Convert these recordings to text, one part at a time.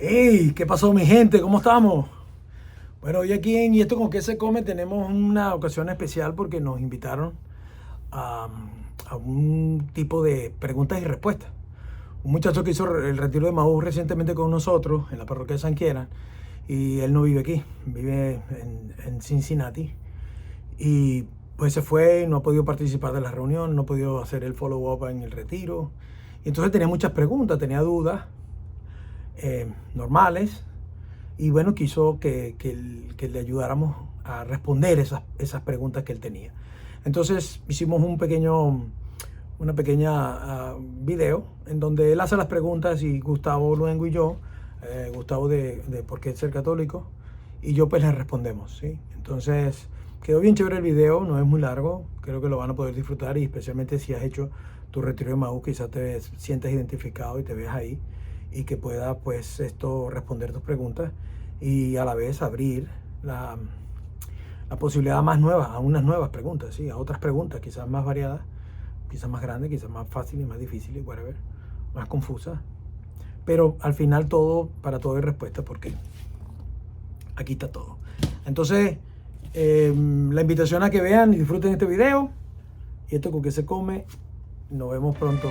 Hey, ¿qué pasó, mi gente? ¿Cómo estamos? Bueno, hoy aquí en ¿Y esto con qué se come? Tenemos una ocasión especial porque nos invitaron a, a un tipo de preguntas y respuestas. Un muchacho que hizo el retiro de Maús recientemente con nosotros en la parroquia de San Quiera, y él no vive aquí, vive en Cincinnati. Y pues se fue y no ha podido participar de la reunión, no ha podido hacer el follow-up en el retiro. Y entonces tenía muchas preguntas, tenía dudas normales, y bueno, quiso que le ayudáramos a responder esas preguntas que él tenía. Entonces hicimos una pequeña video en donde él hace las preguntas y Gustavo Luengo y yo, Gustavo de por qué ser católico, y yo pues le respondemos, ¿sí? Entonces quedó bien chévere el video, no es muy largo, creo que lo van a poder disfrutar, y especialmente si has hecho tu retiro de Maús, quizás te sientas identificado y te veas ahí, y que pueda pues esto responder tus preguntas y a la vez abrir la posibilidad a más nuevas, a unas nuevas preguntas, ¿sí? A otras preguntas, quizás más variadas, quizás más grandes, quizás más fáciles, más difíciles, whatever, más confusas. Pero al final para todo hay respuesta, porque aquí está todo. Entonces, la invitación a que vean y disfruten este video. Y esto con qué se come. Nos vemos pronto.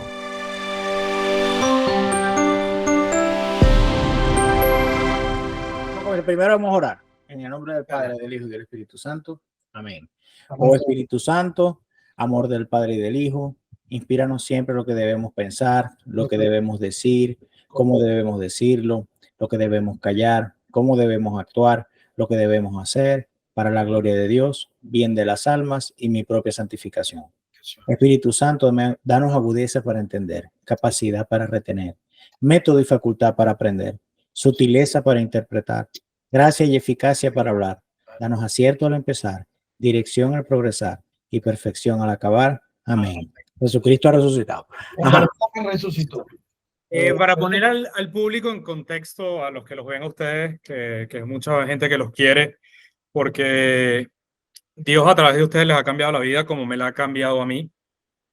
Primero vamos a orar. En el nombre del Padre, del Hijo y del Espíritu Santo. Amén. Oh Espíritu Santo, amor del Padre y del Hijo, inspíranos siempre lo que debemos pensar, lo que debemos decir, cómo debemos decirlo, lo que debemos callar, cómo debemos actuar, lo que debemos hacer para la gloria de Dios, bien de las almas y mi propia santificación. Espíritu Santo, danos agudeza para entender, capacidad para retener, método y facultad para aprender, sutileza para interpretar, gracia y eficacia para hablar. Danos acierto al empezar, dirección al progresar y perfección al acabar. Amén. Jesucristo ha resucitado. Ajá. Resucitó. Para poner al público en contexto, a los que los ven a ustedes, que es mucha gente que los quiere, porque Dios a través de ustedes les ha cambiado la vida como me la ha cambiado a mí.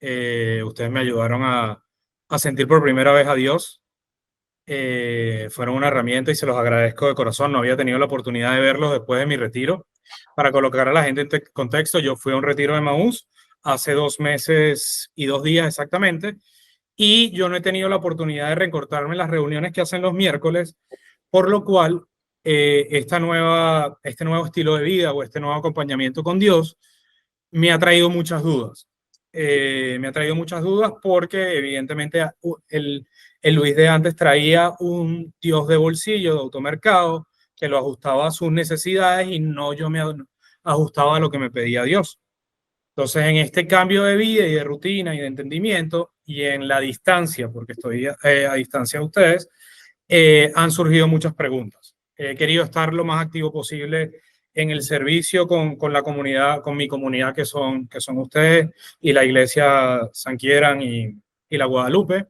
Ustedes me ayudaron a sentir por primera vez a Dios. Fueron una herramienta y se los agradezco de corazón. No había tenido la oportunidad de verlos después de mi retiro. Para colocar a la gente en contexto, yo fui a un retiro de Maús hace 2 meses y 2 días exactamente, y yo no he tenido la oportunidad de reencontrarme en las reuniones que hacen los miércoles, por lo cual este nuevo estilo de vida o este nuevo acompañamiento con Dios me ha traído muchas dudas. Me ha traído muchas dudas porque evidentemente el Luis de antes traía un Dios de bolsillo, de automercado, que lo ajustaba a sus necesidades y no yo me ajustaba a lo que me pedía Dios. Entonces, en este cambio de vida y de rutina y de entendimiento y en la distancia, porque estoy a distancia de ustedes, han surgido muchas preguntas. He querido estar lo más activo posible en el servicio con la comunidad, con mi comunidad que son ustedes y la iglesia San Quieran y la Guadalupe,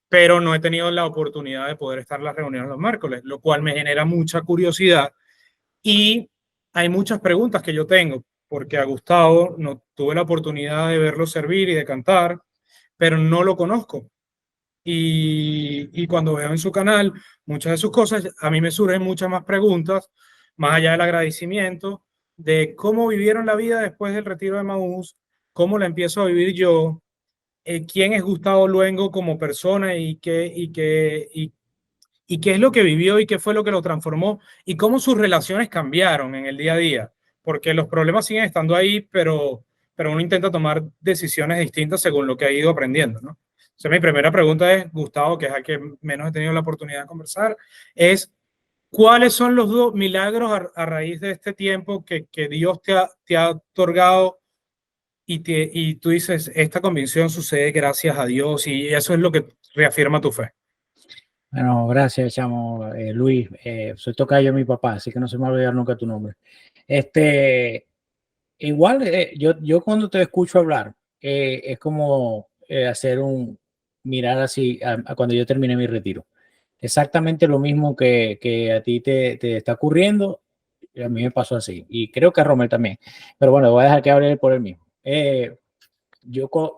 pero no he tenido la oportunidad de poder estar en las reuniones los miércoles, lo cual me genera mucha curiosidad y hay muchas preguntas que yo tengo, porque a Gustavo no tuve la oportunidad de verlo servir y de cantar, pero no lo conozco. Y cuando veo en su canal muchas de sus cosas, a mí me surgen muchas más preguntas, más allá del agradecimiento, de cómo vivieron la vida después del retiro de Maús, cómo la empiezo a vivir yo, quién es Gustavo Luengo como persona y qué es lo que vivió y qué fue lo que lo transformó y cómo sus relaciones cambiaron en el día a día, porque los problemas siguen estando ahí, pero uno intenta tomar decisiones distintas según lo que ha ido aprendiendo, ¿no? Entonces, mi primera pregunta es, Gustavo, que es al que menos he tenido la oportunidad de conversar, es ¿cuáles son los dos milagros a raíz de este tiempo que Dios te ha otorgado y tú dices, esta convicción sucede gracias a Dios y eso es lo que reafirma tu fe? Bueno, gracias, chamo Luis. Soy tocayo de mi papá, así que no se me va a olvidar nunca tu nombre. Igual, yo cuando te escucho hablar, es como mirar así a cuando yo terminé mi retiro. Exactamente lo mismo que a ti te está ocurriendo, a mí me pasó así. Y creo que a Romel también. Pero bueno, voy a dejar que hable por él mismo.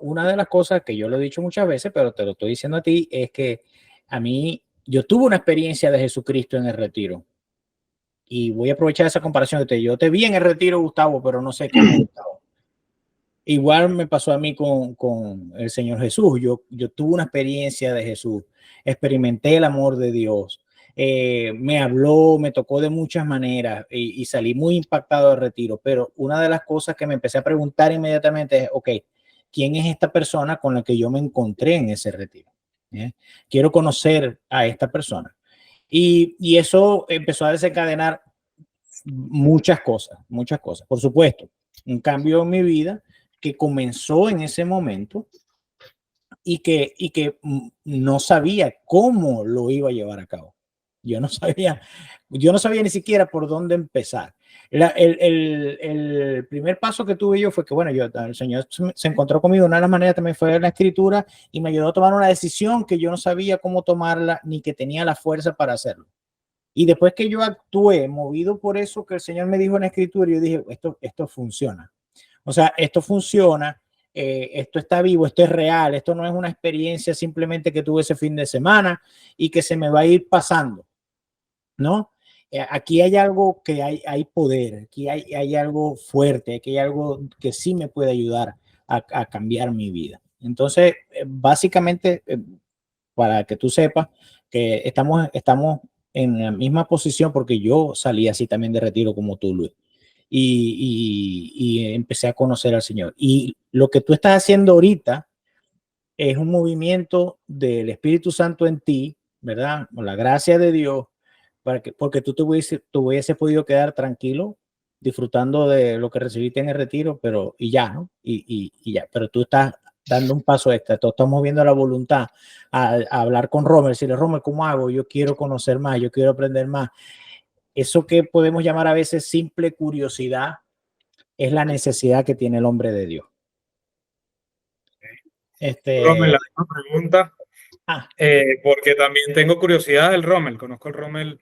Una de las cosas que yo lo he dicho muchas veces, pero te lo estoy diciendo a ti, es que a mí yo tuve una experiencia de Jesucristo en el retiro. Y voy a aprovechar esa comparación. Yo te vi en el retiro, Gustavo, pero no sé cómo, Gustavo. Igual me pasó a mí con el Señor Jesús. Yo tuve una experiencia de Jesús. Experimenté el amor de Dios. Me habló, me tocó de muchas maneras y salí muy impactado del retiro. Pero una de las cosas que me empecé a preguntar inmediatamente es, ok, ¿quién es esta persona con la que yo me encontré en ese retiro? Quiero conocer a esta persona. Y eso empezó a desencadenar muchas cosas. Por supuesto, un cambio en mi vida que comenzó en ese momento y que no sabía cómo lo iba a llevar a cabo. Yo no sabía ni siquiera por dónde empezar. El primer paso que tuve yo fue que, bueno, el Señor se encontró conmigo. Una de las maneras también fue la escritura y me ayudó a tomar una decisión que yo no sabía cómo tomarla ni que tenía la fuerza para hacerlo. Y después que yo actué movido por eso que el Señor me dijo en la escritura, yo dije, esto funciona. O sea, esto funciona, esto está vivo, esto es real, esto no es una experiencia simplemente que tuve ese fin de semana y que se me va a ir pasando, ¿no? Aquí hay algo que hay poder, aquí hay algo fuerte, aquí hay algo que sí me puede ayudar a cambiar mi vida. Entonces, básicamente, para que tú sepas que estamos en la misma posición porque yo salí así también de retiro como tú, Luis. Y empecé a conocer al Señor. Y lo que tú estás haciendo ahorita es un movimiento del Espíritu Santo en ti, ¿verdad? Con la gracia de Dios, porque tú te hubiese podido quedar tranquilo disfrutando de lo que recibiste en el retiro, pero y ya, ¿no? Y ya, pero tú estás dando un paso extra, tú estás moviendo la voluntad a hablar con Rommel, decirle, Rommel, ¿cómo hago? Yo quiero conocer más, yo quiero aprender más. Eso que podemos llamar a veces simple curiosidad es la necesidad que tiene el hombre de Dios. Rommel, la misma pregunta, porque también tengo curiosidad del Rommel. Conozco al Rommel,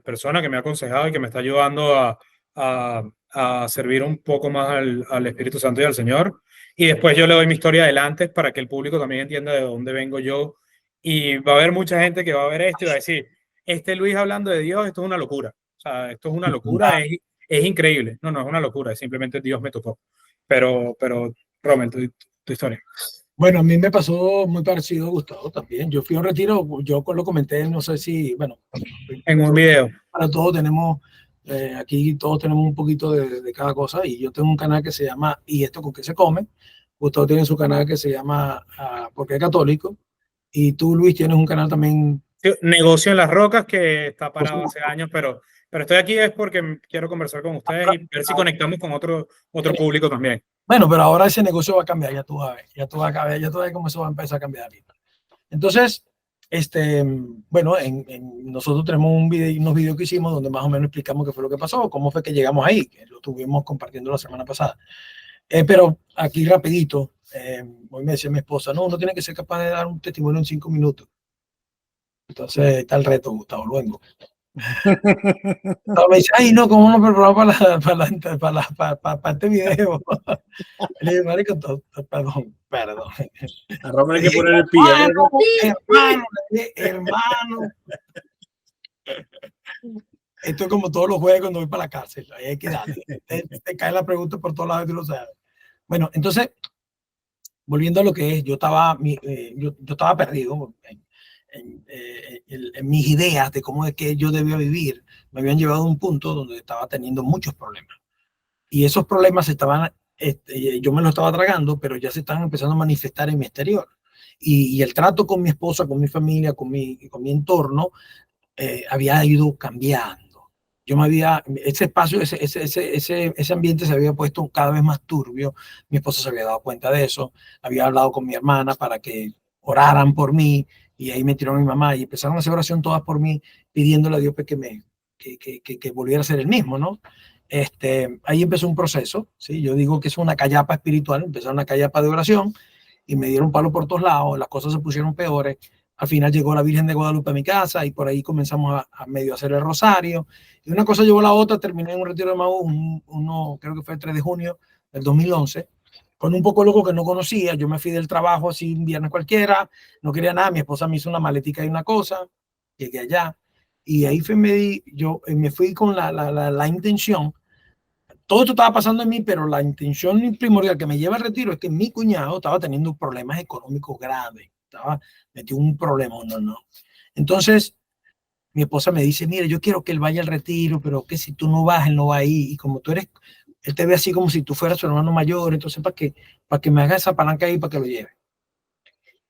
persona que me ha aconsejado y que me está ayudando a servir un poco más al Espíritu Santo y al Señor. Y después yo le doy mi historia adelante para que el público también entienda de dónde vengo yo. Y va a haber mucha gente que va a ver esto y va a decir, este Luis hablando de Dios, esto es una locura. O sea, esto es una locura, es increíble. No, no es una locura, es simplemente Dios me tocó. Pero Rommel, tu historia. Bueno, a mí me pasó muy parecido a Gustavo también. Yo fui a un retiro, yo lo comenté, no sé si, bueno, en un video. Para todos tenemos, aquí todos tenemos un poquito de cada cosa y yo tengo un canal que se llama ¿Y esto con qué se come? Gustavo tiene su canal que se llama ¿Por qué católico? Y tú, Luis, tienes un canal también. Negocio en las Rocas, que está parado hace años, pero estoy aquí es porque quiero conversar con ustedes y ver si conectamos con otro público también. Bueno, pero ahora ese negocio va a cambiar, ya tú vas a ver cómo eso va a empezar a cambiar. Entonces, bueno, nosotros tenemos unos videos que hicimos donde más o menos explicamos qué fue lo que pasó, cómo fue que llegamos ahí, que lo estuvimos compartiendo la semana pasada. Pero aquí rapidito, hoy me decía mi esposa, no, uno tiene que ser capaz de dar un testimonio en 5 minutos. Entonces está el reto, Gustavo Luengo. Me dice, ay, no, ¿cómo no preparamos para este video? Le dije, marico, perdón. A Rommel hay que poner el pie. Hermano. Esto es como todos los jueves cuando voy para la cárcel. Ahí hay que darle. Te cae la pregunta por todos lados y tú lo sabes. Bueno, entonces, volviendo a lo que es, yo estaba perdido en mis ideas de cómo es que yo debía vivir. Me habían llevado a un punto donde estaba teniendo muchos problemas. Y esos problemas yo me los estaba tragando, pero ya se estaban empezando a manifestar en mi exterior. Y el trato con mi esposa, con mi familia, con mi entorno, había ido cambiando. Ese espacio, ese ambiente se había puesto cada vez más turbio. Mi esposa se había dado cuenta de eso. Había hablado con mi hermana para que oraran por mí. Y ahí metieron a mi mamá y empezaron a hacer oración todas por mí, pidiéndole a Dios que volviera a ser el mismo, ¿no? Ahí empezó un proceso, ¿sí? Yo digo que es una callapa espiritual, empezó una callapa de oración y me dieron palo por todos lados, las cosas se pusieron peores. Al final llegó la Virgen de Guadalupe a mi casa y por ahí comenzamos a medio hacer el rosario. Y una cosa llevó a la otra, terminé en un retiro de Maús, creo que fue el 3 de junio del 2011. con un poco loco que no conocía. Yo me fui del trabajo así un viernes cualquiera, no quería nada. Mi esposa me hizo una maletica y una cosa, llegué allá y ahí yo me fui con la intención. Todo esto estaba pasando en mí, pero la intención primordial que me lleva al retiro es que mi cuñado estaba teniendo problemas económicos graves, estaba metido en un problema, no. Entonces, mi esposa me dice, mire, yo quiero que él vaya al retiro, pero que si tú no vas, él no va ahí. Y como tú eres, él te ve así como si tú fueras su hermano mayor, entonces para que me haga esa palanca ahí para que lo lleve.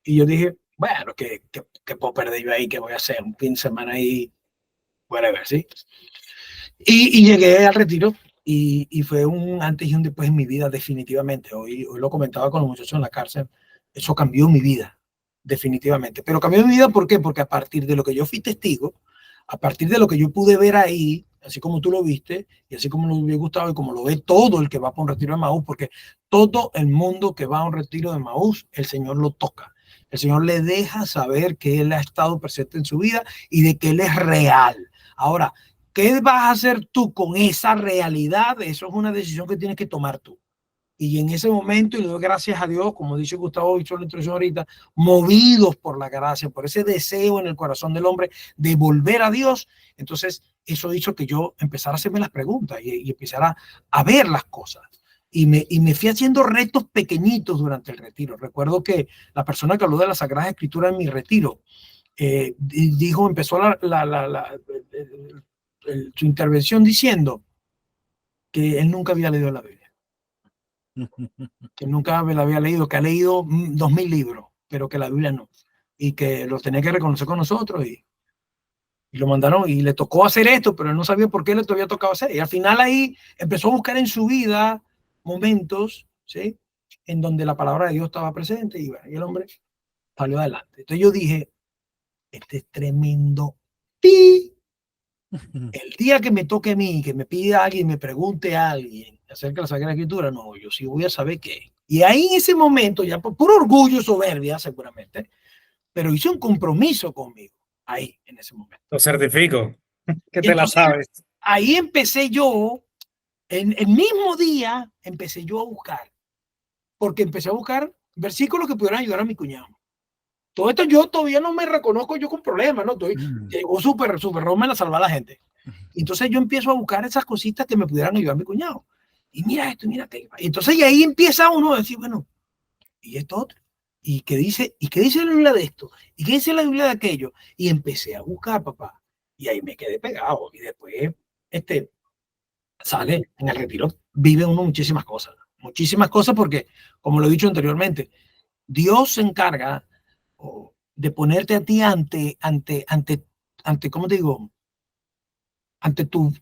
Y yo dije, bueno, ¿qué puedo perder yo ahí? ¿Qué voy a hacer? Un fin de semana ahí, whatever, ¿sí? Y llegué al retiro y fue un antes y un después en mi vida, definitivamente. Hoy lo comentaba con los muchachos en la cárcel, eso cambió mi vida, definitivamente. Pero cambió mi vida, ¿por qué? Porque a partir de lo que yo fui testigo, a partir de lo que yo pude ver ahí, así como tú lo viste, y así como nos hubiera gustado, y como lo ve todo el que va para un retiro de Maús, porque todo el mundo que va a un retiro de Maús, el Señor lo toca. El Señor le deja saber que Él ha estado presente en su vida y de que Él es real. Ahora, ¿qué vas a hacer tú con esa realidad? Eso es una decisión que tienes que tomar tú. Y en ese momento, y le doy gracias a Dios, como dice Gustavo, hizo la introducción ahorita, movidos por la gracia, por ese deseo en el corazón del hombre de volver a Dios, entonces eso hizo que yo empezara a hacerme las preguntas y empezara a ver las cosas. Y me fui haciendo retos pequeñitos durante el retiro. Recuerdo que la persona que habló de la Sagrada Escritura en mi retiro, dijo, empezó su intervención diciendo que él nunca había leído la Biblia. Que nunca me la había leído, que ha leído 2000 libros, pero que la Biblia no. Y que lo tenía que reconocer con nosotros y lo mandaron y le tocó hacer esto, pero él no sabía por qué le había tocado hacer. Y al final ahí empezó a buscar en su vida momentos, ¿sí? En donde la palabra de Dios estaba presente y, bueno, y el hombre salió adelante. Entonces yo dije, este es tremendo. ¡Pi! El día que me toque a mí, que me pida alguien, me pregunte a alguien acerca de la Sagrada Escritura, no, yo sí voy a saber qué. Y ahí en ese momento, ya por orgullo, soberbia seguramente, pero hice un compromiso conmigo, ahí en ese momento. Lo certifico, que te Entonces, la sabes. ahí empecé yo, en el mismo día, empecé yo a buscar, porque empecé a buscar versículos que pudieran ayudar a mi cuñado. Todo esto yo todavía no me reconozco yo con problemas, ¿no? Llegó súper Roman a salvar a la gente. Entonces yo empiezo a buscar esas cositas que me pudieran ayudar a mi cuñado. Y mira esto, mira aquello. Entonces y ahí empieza uno a decir, bueno, ¿y esto otro? ¿Y qué dice la Biblia de esto? ¿Y qué dice la Biblia de aquello? Y empecé a buscar, papá. Y ahí me quedé pegado. Y después, sale en el retiro, vive uno muchísimas cosas porque, como lo he dicho anteriormente, Dios se encarga de ponerte a ti ante, ¿cómo te digo? Ante tu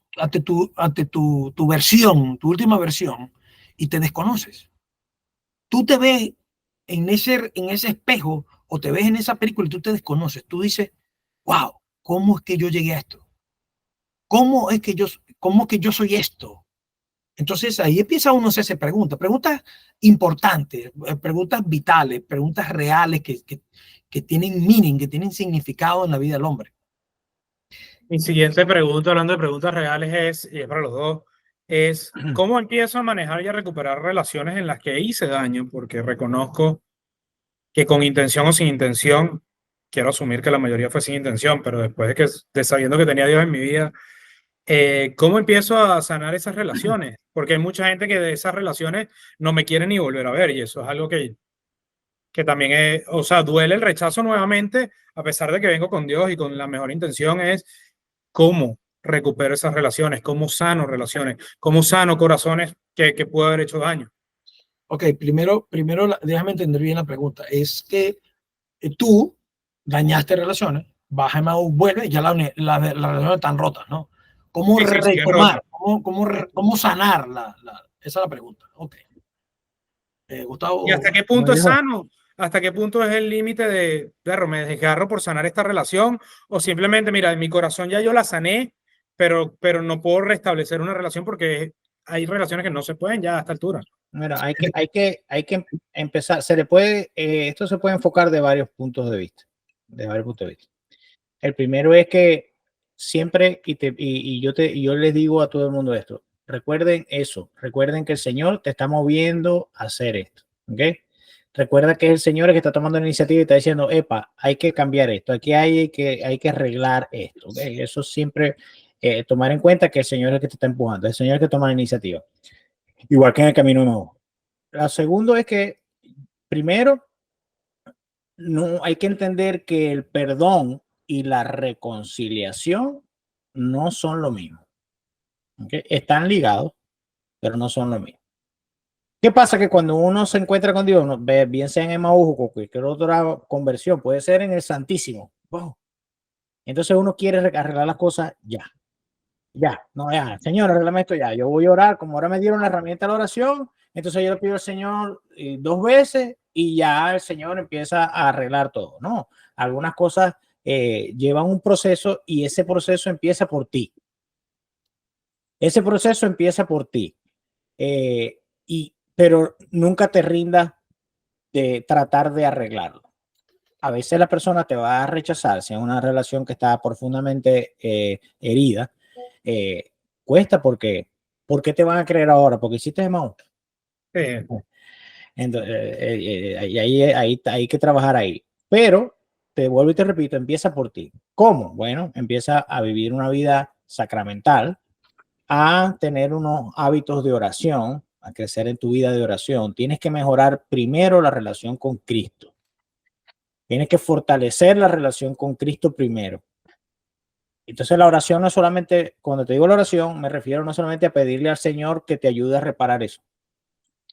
versión, tu última versión, y te desconoces. Tú te ves en ese espejo o te ves en esa película y tú te desconoces. Tú dices, wow, ¿cómo es que yo llegué a esto? ¿Cómo es que yo soy esto? Entonces ahí empieza uno a hacerse preguntas importantes, preguntas vitales, preguntas reales que tienen meaning, que tienen significado en la vida del hombre. Mi siguiente pregunta, hablando de preguntas reales, y es para los dos, es ¿cómo empiezo a manejar y a recuperar relaciones en las que hice daño? Porque reconozco que con intención o sin intención, quiero asumir que la mayoría fue sin intención, pero después de sabiendo que tenía a Dios en mi vida, ¿cómo empiezo a sanar esas relaciones? Porque hay mucha gente que de esas relaciones no me quiere ni volver a ver, y eso es algo que también es, o sea, duele el rechazo nuevamente, a pesar de que vengo con Dios y con la mejor intención, es cómo recupero esas relaciones, cómo sano relaciones, cómo sano corazones que puedo haber hecho daño. Ok, primero déjame entender bien la pregunta. Es que tú dañaste relaciones, vas a Maús, vuelve y ya las relaciones están rotas, ¿no? ¿Cómo retomar? ¿Cómo sanar? Esa es la pregunta. Ok. Gustavo. ¿Y hasta qué punto es sano? ¿Hasta qué punto es el límite de, perro, me desgarro por sanar esta relación? O simplemente, mira, en mi corazón ya yo la sané, pero no puedo restablecer una relación porque hay relaciones que no se pueden ya a esta altura. Mira, hay que empezar, esto se puede enfocar de varios puntos de vista, El primero es que siempre, y yo les digo a todo el mundo esto, Recuerden eso. Recuerden que el Señor te está moviendo a hacer esto. ¿Ok? Recuerda que es el Señor el que está tomando la iniciativa y está diciendo, epa, hay que cambiar esto, aquí hay que arreglar esto. ¿Okay? Eso siempre tomar en cuenta que el Señor es el que te está empujando, el Señor es el que toma la iniciativa. Igual que en el camino nuevo. Lo segundo es que, primero, no hay que entender que el perdón y la reconciliación no son lo mismo. ¿Okay? Están ligados, pero no son lo mismo. ¿Qué pasa? Que cuando uno se encuentra con Dios, bien sea en Emaús o cualquier otra conversión, puede ser en el Santísimo. Wow. Entonces uno quiere arreglar las cosas ya. Ya, no, ya, Señor, arreglame esto ya. Yo voy a orar, como ahora me dieron la herramienta de la oración, entonces yo le pido al Señor 2 veces y ya el Señor empieza a arreglar todo. No, algunas cosas llevan un proceso y ese proceso empieza por ti. Ese proceso empieza por ti. Pero nunca te rindas de tratar de arreglarlo. A veces la persona te va a rechazar si es una relación que está profundamente herida. Cuesta porque ¿por qué te van a creer ahora? Porque hiciste mal. Entonces, ahí hay que trabajar ahí. Pero te vuelvo y te repito, empieza por ti. ¿Cómo? Bueno, empieza a vivir una vida sacramental, a tener unos hábitos de oración, a crecer en tu vida de oración. Tienes que mejorar primero la relación con Cristo. Tienes que fortalecer la relación con Cristo primero. Entonces la oración no solamente, cuando te digo la oración, me refiero no solamente a pedirle al Señor que te ayude a reparar eso,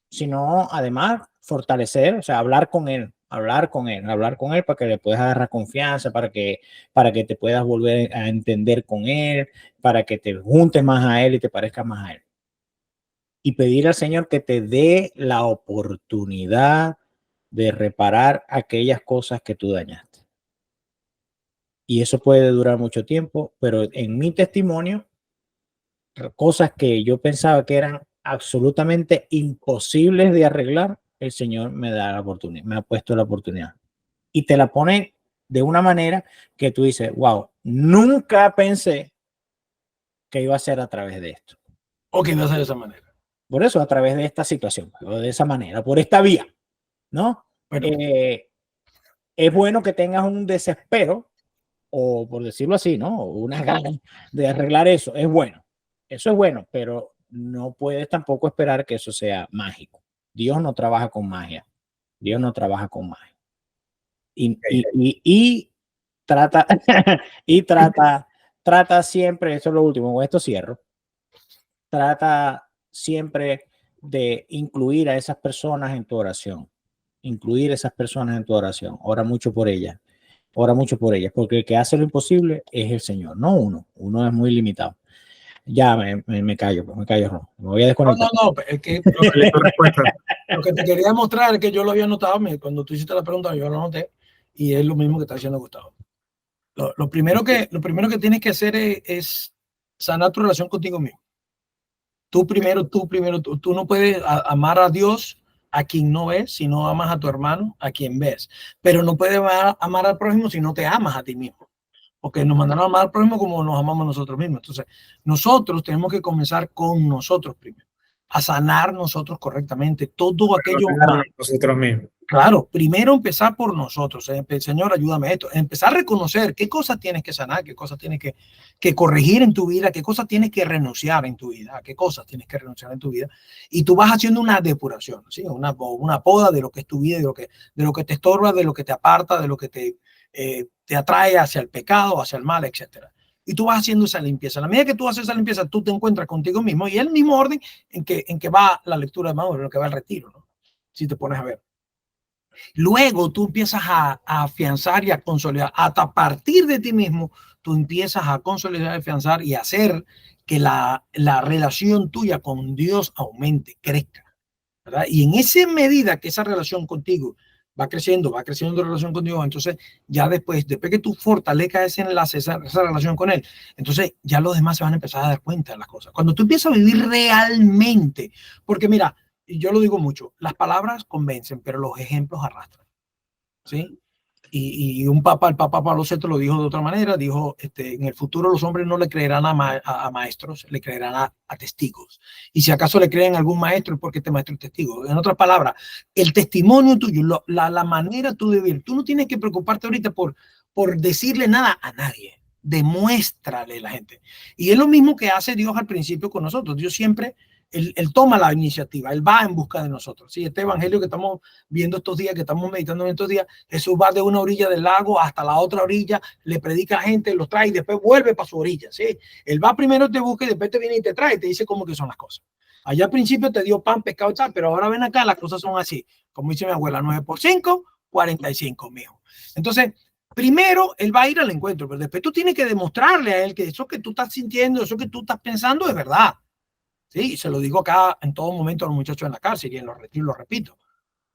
sino además fortalecer, o sea, hablar con Él para que le puedas agarrar confianza, para que te puedas volver a entender con Él, para que te juntes más a Él y te parezcas más a Él. Y pedir al Señor que te dé la oportunidad de reparar aquellas cosas que tú dañaste. Y eso puede durar mucho tiempo, pero en mi testimonio, cosas que yo pensaba que eran absolutamente imposibles de arreglar, el Señor me da la oportunidad, me ha puesto la oportunidad. Y te la pone de una manera que tú dices, wow, nunca pensé que iba a ser a través de esto. O que iba a ser de esa manera. Por eso, a través de esta situación, o de esa manera, por esta vía, ¿no? Bueno, es bueno que tengas un desespero, o por decirlo así, ¿no? Unas ganas de arreglar eso. Es bueno. Eso es bueno, pero no puedes tampoco esperar que eso sea mágico. Dios no trabaja con magia. Dios no trabaja con magia. Y trata, trata siempre, eso es lo último, con esto cierro, trata siempre de incluir a esas personas en tu oración. Incluir a esas personas en tu oración. Ora mucho por ellas. Ora mucho por ellas, porque el que hace lo imposible es el Señor, no uno. Uno es muy limitado. Ya me callo, me voy a desconectar. No, es que lo que te quería mostrar es que yo lo había notado, cuando tú hiciste la pregunta yo lo noté, y es lo mismo que está haciendo Gustavo. Lo primero que tienes que hacer es sanar tu relación contigo mismo. Tú primero, tú no puedes amar a Dios a quien no ves, si no amas a tu hermano a quien ves, pero no puedes amar al prójimo si no te amas a ti mismo, porque nos mandaron a amar al prójimo como nos amamos nosotros mismos. Entonces nosotros tenemos que comenzar con nosotros primero, a sanar nosotros correctamente todo aquello malo. Nosotros mismos. Claro, primero empezar por nosotros. Señor, ayúdame a esto. Empezar a reconocer qué cosas tienes que sanar, qué cosas tienes que corregir en tu vida, qué cosas tienes que renunciar en tu vida, qué cosas tienes que renunciar en tu vida. Y tú vas haciendo una depuración, ¿sí? Una poda de lo que es tu vida, de lo que te estorba, de lo que te aparta, de lo que te atrae hacia el pecado, hacia el mal, etc. Y tú vas haciendo esa limpieza. A la medida que tú haces esa limpieza, tú te encuentras contigo mismo y es el mismo orden en que va la lectura de Mauro, en lo que va el retiro, ¿no? Si te pones a ver. Luego tú empiezas a afianzar y a consolidar. Hasta a partir de ti mismo, tú empiezas a consolidar, afianzar y hacer que la relación tuya con Dios aumente, crezca, ¿verdad? Y en esa medida que esa relación contigo va creciendo la relación con Dios, entonces ya después que tú fortalezcas ese enlace, esa relación con Él, entonces ya los demás se van a empezar a dar cuenta de las cosas. Cuando tú empiezas a vivir realmente, porque mira, y yo lo digo mucho, las palabras convencen, pero los ejemplos arrastran, ¿sí? Y el Papa Pablo VI lo dijo de otra manera, dijo, en el futuro los hombres no le creerán a maestros, le creerán a testigos. Y si acaso le creen a algún maestro, es porque este maestro es testigo. En otras palabras, el testimonio tuyo, la manera tú de vivir, tú no tienes que preocuparte ahorita por decirle nada a nadie. Demuéstrale a la gente. Y es lo mismo que hace Dios al principio con nosotros. Dios siempre, él toma la iniciativa, Él va en busca de nosotros. Sí, este evangelio que estamos viendo estos días, que estamos meditando en estos días, Jesús va de una orilla del lago hasta la otra orilla, le predica a gente, los trae y después vuelve para su orilla. Sí, Él va primero, te busca y después te viene y te trae y te dice cómo que son las cosas. Allá al principio te dio pan, pescado y tal, pero ahora ven acá, las cosas son así. Como dice mi abuela, 9 por 5, 45, mijo. Entonces, primero, él va a ir al encuentro, pero después tú tienes que demostrarle a él que eso que tú estás sintiendo, eso que tú estás pensando es verdad. Sí, se lo digo acá en todo momento a los muchachos en la cárcel y en los retiros lo repito.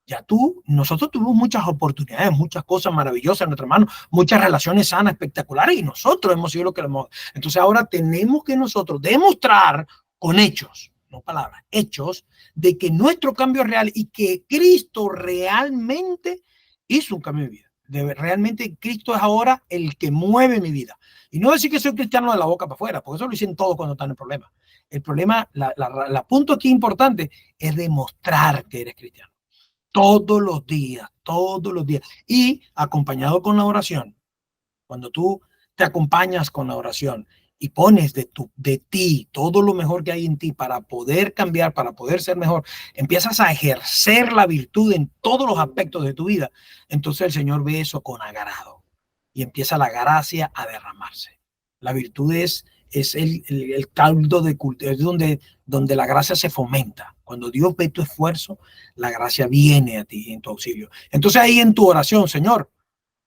Ya nosotros tuvimos muchas oportunidades, muchas cosas maravillosas en nuestra mano, muchas relaciones sanas, espectaculares, y nosotros hemos sido lo que hemos. Entonces ahora tenemos que nosotros demostrar con hechos, no palabras, hechos, de que nuestro cambio es real y que Cristo realmente hizo un cambio de vida. Realmente Cristo es ahora el que mueve mi vida. Y no decir que soy cristiano de la boca para afuera, porque eso lo dicen todos cuando están en problemas. El problema, la punto aquí importante es demostrar que eres cristiano. Todos los días. Y acompañado con la oración. Cuando tú te acompañas con la oración y pones de ti todo lo mejor que hay en ti para poder cambiar, para poder ser mejor, empiezas a ejercer la virtud en todos los aspectos de tu vida. Entonces el Señor ve eso con agrado y empieza la gracia a derramarse. La virtud es el caldo de cultivo, es donde la gracia se fomenta. Cuando Dios ve tu esfuerzo, la gracia viene a ti en tu auxilio. Entonces ahí en tu oración, Señor,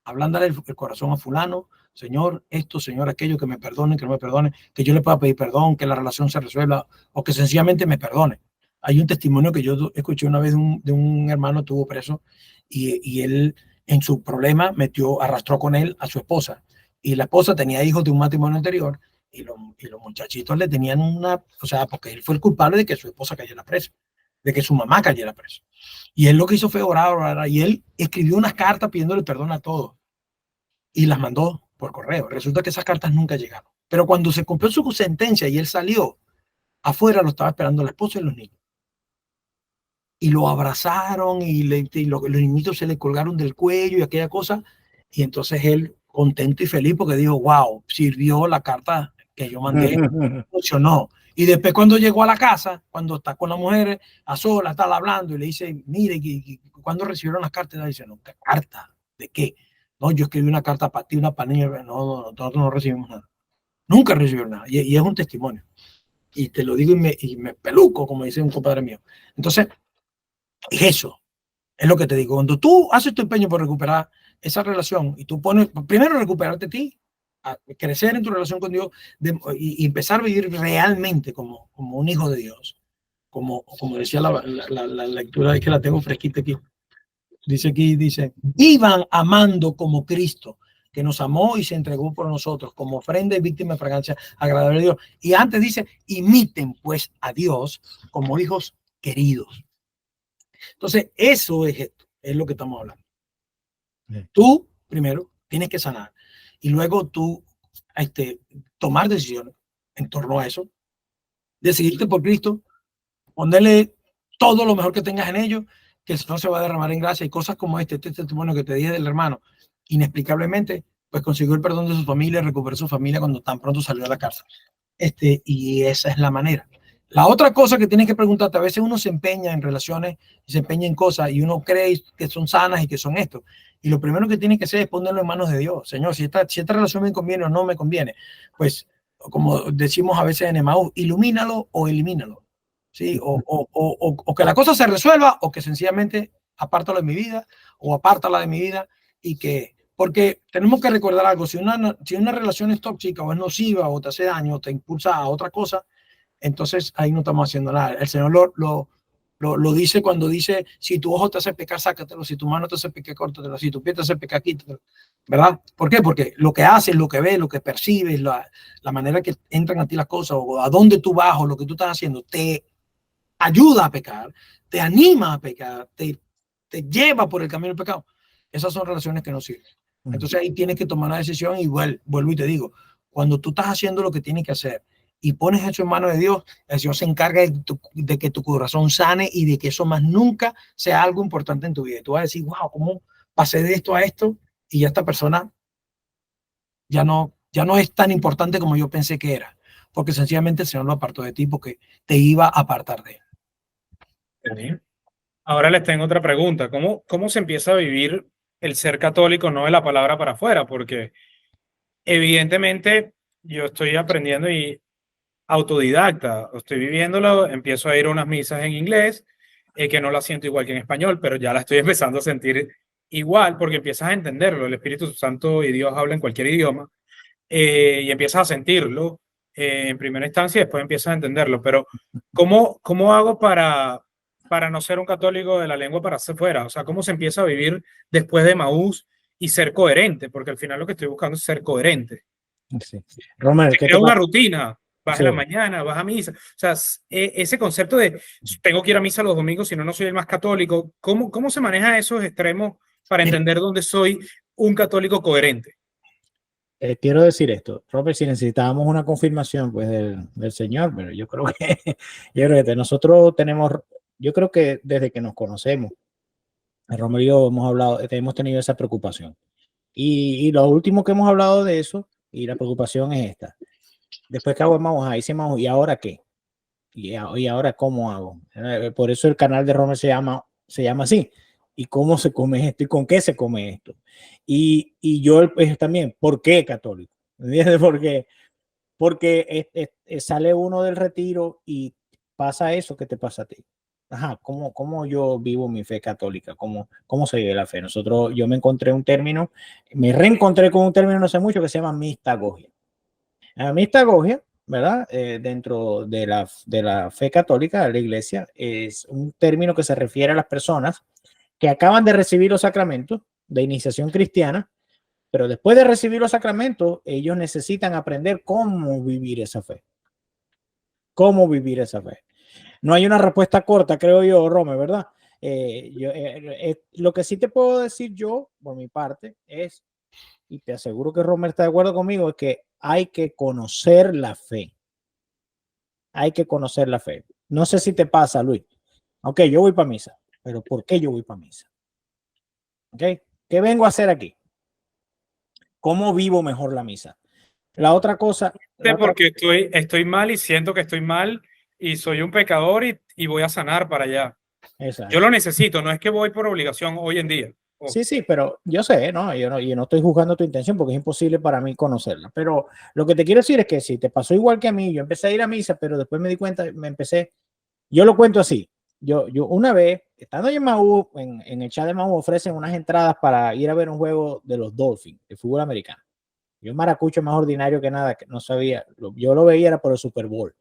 hablándole el corazón a fulano, Señor, esto, Señor, aquello, que me perdone, que no me perdone, que yo le pueda pedir perdón, que la relación se resuelva o que sencillamente me perdone. Hay un testimonio que yo escuché una vez de un hermano que estuvo preso y él en su problema arrastró con él a su esposa y la esposa tenía hijos de un matrimonio anterior y los muchachitos le tenían o sea, porque él fue el culpable de que su esposa cayera presa, de que su mamá cayera presa. Y él lo que hizo fue orar, y él escribió unas cartas pidiéndole perdón a todos y las mandó por correo. Resulta que esas cartas nunca llegaron. Pero cuando se cumplió su sentencia y él salió, afuera lo estaba esperando la esposa y los niños. Y lo abrazaron y los niñitos se le colgaron del cuello y aquella cosa. Y entonces él, contento y feliz, porque dijo, wow, sirvió la carta que yo mandé, funcionó. Y después cuando llegó a la casa, cuando está con la mujer a sola, está hablando y le dice, mire, ¿cuándo recibieron las cartas? Y dice, no, ¿qué carta? ¿De qué? No, yo escribí una carta para ti, una para niña. No, nosotros no recibimos nada. Nunca recibieron nada. Y es un testimonio. Y te lo digo y me peluco, como dice un compadre mío. Entonces, es eso. Es lo que te digo. Cuando tú haces tu empeño por recuperar esa relación y tú pones, primero recuperarte a ti, a crecer en tu relación con Dios y empezar a vivir realmente como un hijo de Dios. Como decía la lectura, es que la tengo fresquita aquí. Dice, iban amando como Cristo, que nos amó y se entregó por nosotros como ofrenda y víctima de fragancia agradable a Dios. Y antes dice, imiten pues a Dios como hijos queridos. Entonces, eso es lo que estamos hablando. Tú, primero, tienes que sanar. Y luego tú tomar decisiones en torno a eso. Decidirte por Cristo. Ponerle todo lo mejor que tengas en ellos, que el Señor se va a derramar en gracia. Y cosas como este testimonio que te dije del hermano, inexplicablemente, pues consiguió el perdón de su familia, recuperó su familia cuando tan pronto salió de la cárcel. Y esa es la manera. La otra cosa que tienes que preguntarte, a veces uno se empeña en relaciones, se empeña en cosas y uno cree que son sanas y que son esto. Y lo primero que tienes que hacer es ponerlo en manos de Dios. Señor, si esta relación me conviene o no me conviene, pues como decimos a veces en Emaús, ilumínalo o elimínalo. ¿Sí? O que la cosa se resuelva o que sencillamente apártalo de mi vida o apártala de mi vida porque tenemos que recordar algo, si una relación es tóxica o es nociva o te hace daño o te impulsa a otra cosa, entonces ahí no estamos haciendo nada. El Señor lo dice cuando dice, si tu ojo te hace pecar, sácatelo, si tu mano te hace pecar, córtatelo, si tu pie te hace pecar, quítatelo, ¿verdad? ¿Por qué? Porque lo que haces, lo que ves, lo que percibes, la manera que entran a ti las cosas o a dónde tú vas o lo que tú estás haciendo, te ayuda a pecar, te anima a pecar, te lleva por el camino del pecado. Esas son relaciones que no sirven. Entonces ahí tienes que tomar una decisión. Igual, vuelvo y te digo, cuando tú estás haciendo lo que tienes que hacer y pones eso en manos de Dios, el Señor se encarga de que tu corazón sane y de que eso más nunca sea algo importante en tu vida. Y tú vas a decir, wow, ¿cómo pasé de esto a esto? Y ya esta persona ya no es tan importante como yo pensé que era, porque sencillamente el Señor lo apartó de ti porque te iba a apartar de él. Ahora les tengo otra pregunta. ¿Cómo se empieza a vivir el ser católico, no de la palabra para afuera? Porque evidentemente yo estoy aprendiendo y autodidacta, estoy viviéndolo, empiezo a ir a unas misas en inglés, que no la siento igual que en español, pero ya la estoy empezando a sentir igual porque empiezas a entenderlo. El Espíritu Santo y Dios habla en cualquier idioma, y empiezas a sentirlo en primera instancia y después empiezas a entenderlo. Pero ¿cómo hago para no ser un católico de la lengua para hacia afuera? O sea, ¿cómo se empieza a vivir después de Maús y ser coherente? Porque al final lo que estoy buscando es ser coherente. Sí. Romer, ¿qué te Crea una pasa? rutina. Vas Sí. en la mañana, vas a misa. O sea, ese concepto de tengo que ir a misa los domingos, si no, no soy el más católico. ¿Cómo se maneja esos extremos para Mira, entender dónde soy un católico coherente? Quiero decir esto, Robert, si necesitábamos una confirmación pues del Señor, pero yo creo que, nosotros tenemos, yo creo que desde que nos conocemos, Romero y yo hemos hablado, hemos tenido esa preocupación. Y lo último que hemos hablado de eso, y la preocupación es esta. Después que vamos a hicimos, ¿y ahora qué? ¿Y ahora cómo hago? Por eso el canal de Romero se llama así. ¿Y cómo se come esto? ¿Y con qué se come esto? Y yo pues, también, ¿por qué católico? ¿Entiendes? Porque sale uno del retiro y pasa eso que te pasa a ti. Ajá, ¿cómo yo vivo mi fe católica? ¿Cómo se vive la fe? Yo me encontré un término, me reencontré con un término no sé mucho que se llama mistagogia. La mistagogia, ¿verdad? Dentro de la fe católica de la iglesia, es un término que se refiere a las personas que acaban de recibir los sacramentos de iniciación cristiana, pero después de recibir los sacramentos, ellos necesitan aprender cómo vivir esa fe. Cómo vivir esa fe. No hay una respuesta corta, creo yo, Rome, ¿verdad? Lo que sí te puedo decir yo, por mi parte, es, y te aseguro que Rome está de acuerdo conmigo, es que hay que conocer la fe. Hay que conocer la fe. No sé si te pasa, Luis. Ok, yo voy para misa, pero ¿por qué yo voy para misa? Ok, ¿qué vengo a hacer aquí? ¿Cómo vivo mejor la misa? La otra cosa. Porque estoy mal y siento que estoy mal y soy un pecador y voy a sanar para allá. Exacto. Yo lo necesito, no es que voy por obligación hoy en día. Sí, pero yo sé, ¿no? Yo no estoy juzgando tu intención porque es imposible para mí conocerla. Pero lo que te quiero decir es que si te pasó igual que a mí, yo empecé a ir a misa, pero después me di cuenta, yo lo cuento así. Yo una vez, estando en Maú, en el chat de Maú, ofrecen unas entradas para ir a ver un juego de los Dolphins, de fútbol americano. Yo maracucho más ordinario que nada, que no sabía, yo lo veía era por el Super Bowl.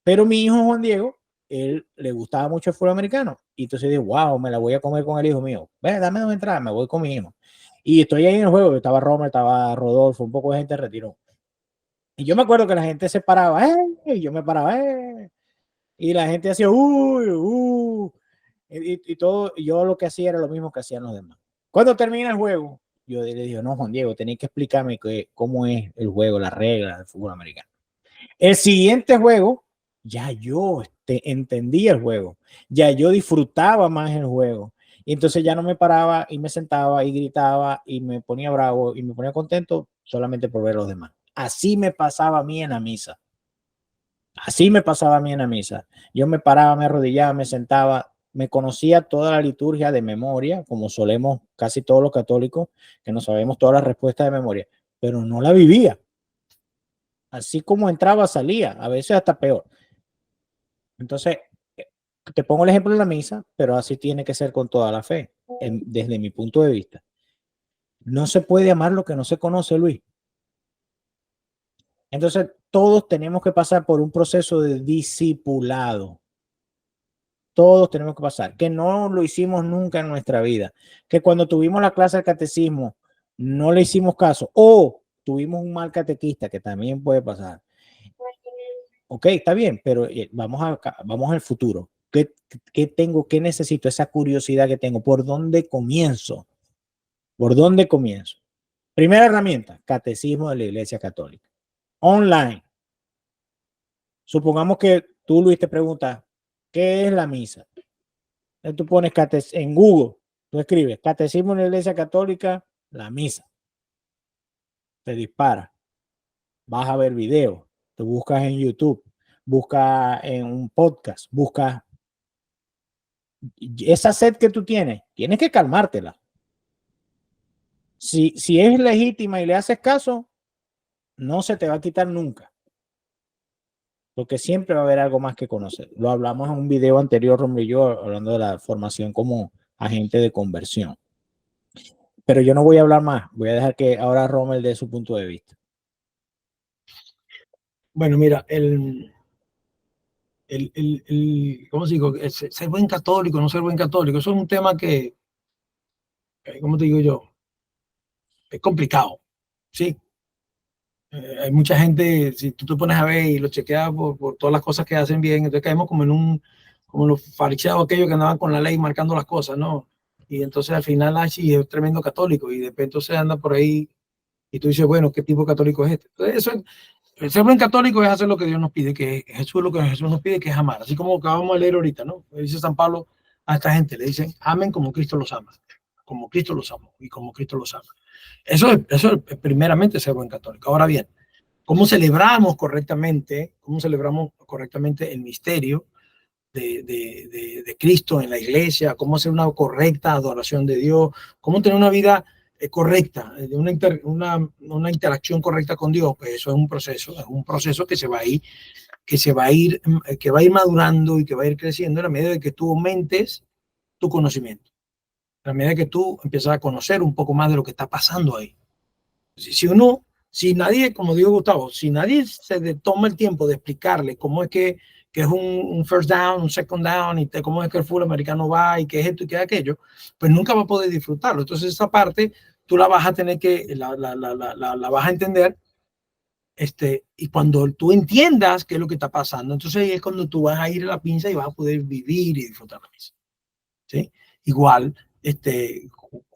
Pero mi hijo Juan Diego, él le gustaba mucho el fútbol americano. Y entonces dije, wow, me la voy a comer con el hijo mío. Ve, dame 2 entradas, me voy con mi hijo. Y estoy ahí en el juego, estaba Romer, estaba Rodolfo, un poco de gente retiró. Y yo me acuerdo que la gente se paraba, y yo me paraba, y la gente hacía, y todo, y yo lo que hacía era lo mismo que hacían los demás. Cuando termina el juego, yo le digo, no, Juan Diego, tenéis que explicarme cómo es el juego, las reglas del fútbol americano. El siguiente juego, ya yo entendía el juego, ya yo disfrutaba más el juego. Y entonces ya no me paraba y me sentaba y gritaba y me ponía bravo y me ponía contento solamente por ver a los demás. Así me pasaba a mí en la misa. Así me pasaba a mí en la misa. Yo me paraba, me arrodillaba, me sentaba, me conocía toda la liturgia de memoria, como solemos casi todos los católicos, que no sabemos todas las respuestas de memoria, pero no la vivía. Así como entraba, salía, a veces hasta peor. Entonces, te pongo el ejemplo de la misa, pero así tiene que ser con toda la fe, desde mi punto de vista. No se puede amar lo que no se conoce, Luis. Entonces, todos tenemos que pasar por un proceso de discipulado. Todos tenemos que pasar, que no lo hicimos nunca en nuestra vida, que cuando tuvimos la clase de catecismo no le hicimos caso o tuvimos un mal catequista, que también puede pasar. Ok, está bien, pero vamos al futuro. ¿Qué tengo? ¿Qué necesito? Esa curiosidad que tengo. ¿Por dónde comienzo? ¿Por dónde comienzo? Primera herramienta, Catecismo de la Iglesia Católica. Online. Supongamos que tú, Luis, te preguntas, ¿qué es la misa? Entonces tú pones en Google, tú escribes Catecismo de la Iglesia Católica, la misa. Te dispara. Vas a ver videos, te buscas en YouTube, buscas en un podcast, buscas esa sed que tú tienes que calmártela. Si es legítima y le haces caso, no se te va a quitar nunca. Porque siempre va a haber algo más que conocer. Lo hablamos en un video anterior, Rommel y yo, hablando de la formación como agente de conversión. Pero yo no voy a hablar más. Voy a dejar que ahora Rommel dé su punto de vista. Bueno, mira, ¿cómo se digo? Ser buen católico, no ser buen católico, eso es un tema que ¿cómo te digo yo? Es complicado, ¿sí? Hay mucha gente, si tú te pones a ver y lo chequeas por todas las cosas que hacen bien, entonces caemos como los fariseos aquellos que andaban con la ley marcando las cosas, ¿no? Y entonces al final Ashi es tremendo católico y de repente se anda por ahí y tú dices, bueno, ¿qué tipo de católico es este? Entonces, el ser buen católico es hacer lo que Dios nos pide, que Jesús lo que Jesús nos pide, que es amar. Así como acabamos de leer ahorita, ¿no? Le dice San Pablo a esta gente, le dicen, amen como Cristo los ama, como Cristo los ama y como Cristo los ama. Eso es primeramente ser buen católico. Ahora bien, ¿cómo celebramos correctamente el misterio de Cristo en la iglesia? ¿Cómo hacer una correcta adoración de Dios? ¿Cómo tener una vida correcta, una interacción correcta con Dios? Pues eso es un proceso que va a ir madurando y que va a ir creciendo en la medida de que tú aumentes tu conocimiento, en la medida que tú empiezas a conocer un poco más de lo que está pasando ahí. Si nadie, como digo Gustavo, si nadie se toma el tiempo de explicarle cómo es que es un first down, un second down, y cómo es que el fútbol americano va, y qué es esto y qué es aquello, pues nunca va a poder disfrutarlo. Entonces esa parte tú la vas a tener que, la vas a entender, y cuando tú entiendas qué es lo que está pasando, entonces ahí es cuando tú vas a ir a la pinza y vas a poder vivir y disfrutar la misa, ¿sí? Igual,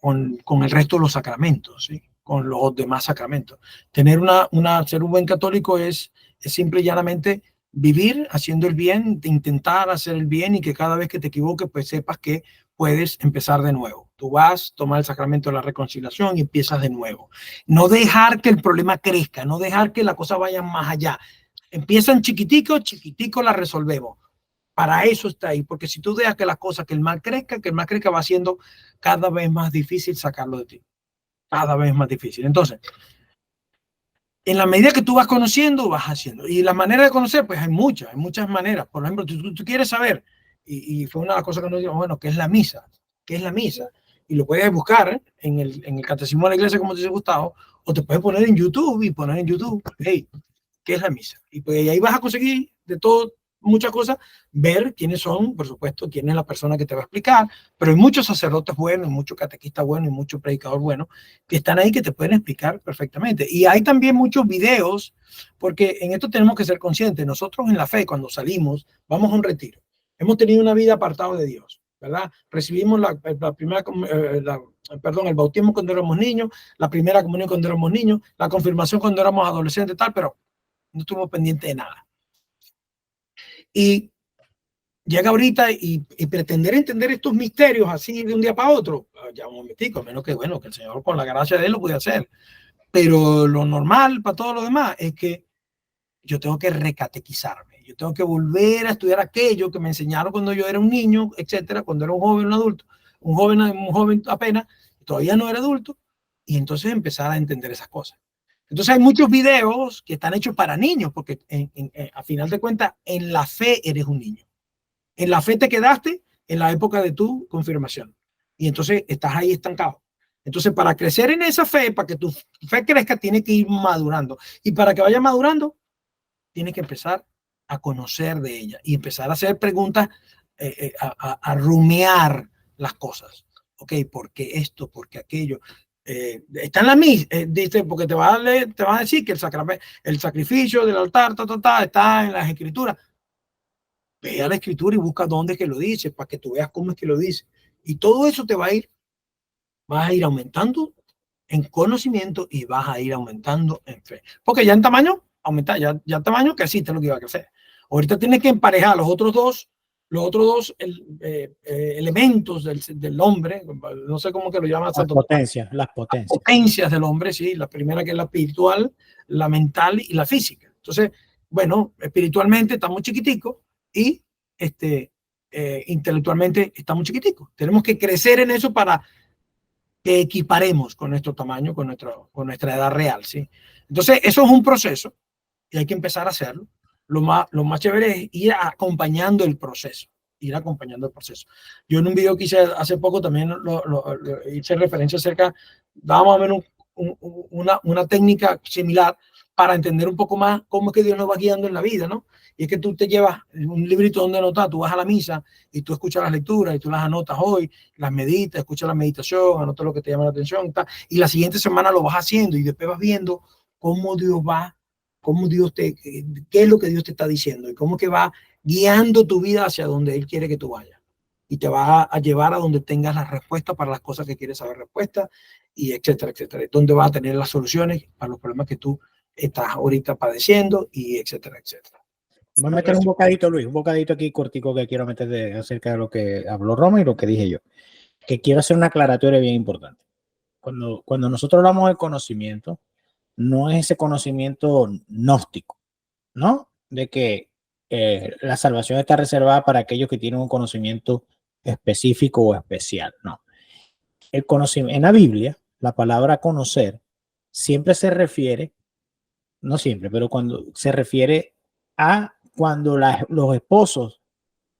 con el resto de los sacramentos, ¿sí? Con los demás sacramentos. Ser un buen católico es simple y llanamente vivir haciendo el bien, intentar hacer el bien, y que cada vez que te equivoques, pues sepas que puedes empezar de nuevo. Tú vas, tomas el sacramento de la reconciliación y empiezas de nuevo. No dejar que el problema crezca, no dejar que la cosa vaya más allá. Empiezan chiquitico, chiquitico la resolvemos. Para eso está ahí, porque si tú dejas que que el mal crezca, va siendo cada vez más difícil sacarlo de ti. Cada vez más difícil. Entonces, en la medida que tú vas conociendo, vas haciendo. Y la manera de conocer, pues hay muchas maneras. Por ejemplo, tú quieres saber, y fue una de las cosas que nos dijo, bueno, ¿qué es la misa? ¿Qué es la misa? Y lo puedes buscar en el Catecismo de la Iglesia, como te dice Gustavo, o te puedes poner en YouTube y poner en YouTube, hey, ¿qué es la misa? Y pues ahí vas a conseguir de todo, muchas cosas, ver quiénes son, por supuesto, quién es la persona que te va a explicar, pero hay muchos sacerdotes buenos, muchos catequistas buenos y muchos predicadores buenos que están ahí, que te pueden explicar perfectamente. Y hay también muchos videos, porque en esto tenemos que ser conscientes. Nosotros en la fe, cuando salimos, vamos a un retiro. Hemos tenido una vida apartada de Dios, ¿verdad? Recibimos el bautismo cuando éramos niños, la primera comunión cuando éramos niños, la confirmación cuando éramos adolescentes, tal, pero no estuvimos pendientes de nada. Y llega ahorita y pretender entender estos misterios así de un día para otro, ya un momentico, a menos que, bueno, que el Señor con la gracia de Él lo puede hacer. Pero lo normal para todos los demás es que yo tengo que recatequizarme, yo tengo que volver a estudiar aquello que me enseñaron cuando yo era un niño, etcétera, cuando era un joven, un adulto, un joven apenas, todavía no era adulto, y entonces empezar a entender esas cosas. Entonces hay muchos videos que están hechos para niños, porque a final de cuentas, en la fe eres un niño. En la fe te quedaste en la época de tu confirmación. Y entonces estás ahí estancado. Entonces, para crecer en esa fe, para que tu fe crezca, tiene que ir madurando. Y para que vaya madurando, tienes que empezar a conocer de ella y empezar a hacer preguntas, a rumiar las cosas. Ok, ¿por qué esto? ¿Por qué aquello? Está en la misa, dice, porque te va a decir que el sacrificio del altar está en las escrituras. Ve a la escritura y busca dónde es que lo dice, para que tú veas cómo es que lo dice. Y todo eso te va a ir vas a ir aumentando en conocimiento y vas a ir aumentando en fe. Porque ya en tamaño, aumenta, ya en tamaño creciste lo que iba a crecer. Ahorita tienes que emparejar los otros dos elementos del hombre, no sé cómo que lo llaman. Las potencias. Las potencias del hombre, sí, la primera que es la espiritual, la mental y la física. Entonces, bueno, espiritualmente estamos chiquiticos y intelectualmente estamos chiquiticos. Tenemos que crecer en eso para que equiparemos con nuestro tamaño, con nuestra edad real, ¿sí? Entonces, eso es un proceso y hay que empezar a hacerlo. Lo más chévere es ir acompañando el proceso, Yo en un video que hice hace poco también hice referencia acerca, daba más o menos una técnica similar para entender un poco más cómo es que Dios nos va guiando en la vida, ¿no? Y es que tú te llevas un librito donde anotar, tú vas a la misa y tú escuchas las lecturas y tú las anotas hoy, las meditas, escuchas la meditación, anotas lo que te llama la atención y la siguiente semana lo vas haciendo y después vas viendo cómo Dios va, qué es lo que Dios te está diciendo y cómo que va guiando tu vida hacia donde Él quiere que tú vayas. Y te va a llevar a donde tengas las respuestas para las cosas que quieres saber respuestas, y etcétera, etcétera. Donde vas a tener las soluciones para los problemas que tú estás ahorita padeciendo, y etcétera, etcétera. Voy a meter un bocadito, Luis, un bocadito aquí cortico que quiero meter acerca de lo que habló Roma y lo que dije yo. Que quiero hacer una aclaratoria bien importante. Cuando nosotros hablamos de conocimiento, no es ese conocimiento gnóstico, ¿no? De que la salvación está reservada para aquellos que tienen un conocimiento específico o especial, no. El conocimiento, en la Biblia, la palabra conocer siempre se refiere, no siempre, pero cuando se refiere a cuando los esposos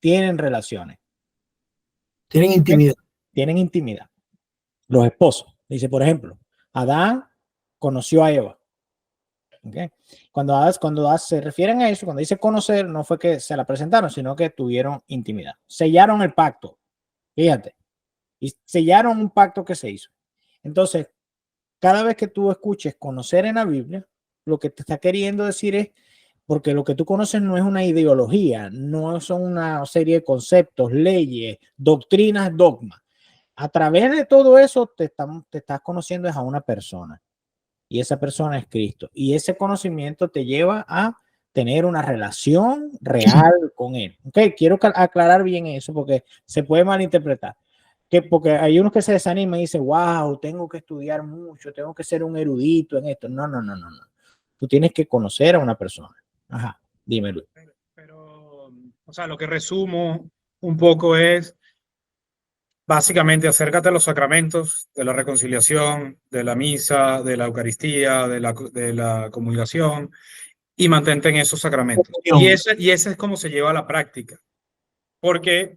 tienen relaciones. Tienen intimidad. Tienen intimidad. Los esposos. Dice, por ejemplo, Adán conoció a Eva. ¿Okay? Cuando se refieren a eso, cuando dice conocer, no fue que se la presentaron, sino que tuvieron intimidad. Sellaron el pacto. Fíjate. Y sellaron un pacto que se hizo. Entonces, cada vez que tú escuches conocer en la Biblia, lo que te está queriendo decir es, porque lo que tú conoces no es una ideología, no son una serie de conceptos, leyes, doctrinas, dogmas. A través de todo eso te estás conociendo a una persona, y esa persona es Cristo, y ese conocimiento te lleva a tener una relación real con Él. Okay, quiero aclarar bien eso porque se puede malinterpretar. Porque hay unos que se desaniman y dicen, wow, tengo que estudiar mucho, tengo que ser un erudito en esto. No. Tú tienes que conocer a una persona. Ajá, dímelo. Pero, o sea, lo que resumo un poco es, básicamente, acércate a los sacramentos de la reconciliación, de la misa, de la Eucaristía, de la comulgación, y mantente en esos sacramentos. Y ese es como se lleva a la práctica. Porque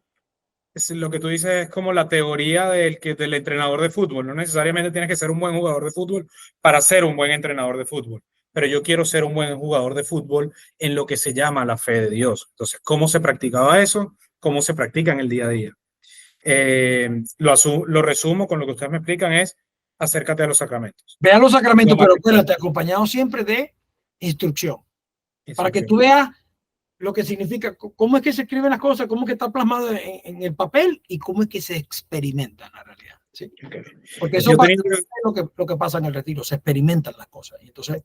lo que tú dices es como la teoría del entrenador de fútbol. No necesariamente tienes que ser un buen jugador de fútbol para ser un buen entrenador de fútbol. Pero yo quiero ser un buen jugador de fútbol en lo que se llama la fe de Dios. Entonces, ¿cómo se practicaba eso? ¿Cómo se practica en el día a día? Lo resumo con lo que ustedes me explican es, acércate a los sacramentos. Ve a los sacramentos, pero acuérdate, acompañado siempre de instrucción. Para que tú veas lo que significa, cómo es que se escriben las cosas, cómo es que está plasmado en el papel y cómo es que se experimenta en la realidad. ¿Sí? Okay. Porque eso es lo que pasa en el retiro, se experimentan las cosas. Y entonces,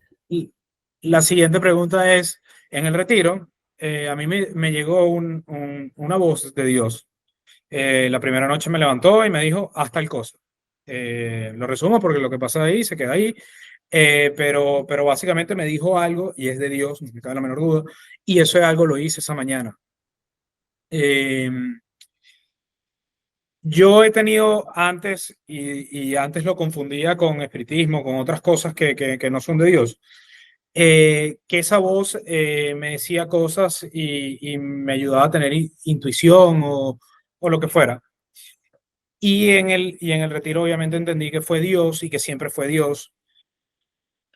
la siguiente pregunta es, en el retiro, a mí me llegó una voz de Dios. La primera noche me levantó y me dijo, haz tal cosa. Lo resumo porque lo que pasa ahí se queda ahí. Pero básicamente me dijo algo y es de Dios, no me cabe la menor duda, y eso es algo lo hice esa mañana. Yo he tenido antes, y antes lo confundía con espiritismo, con otras cosas que no son de Dios, que esa voz me decía cosas y me ayudaba a tener intuición o lo que fuera. Y en el retiro obviamente entendí que fue Dios y que siempre fue Dios.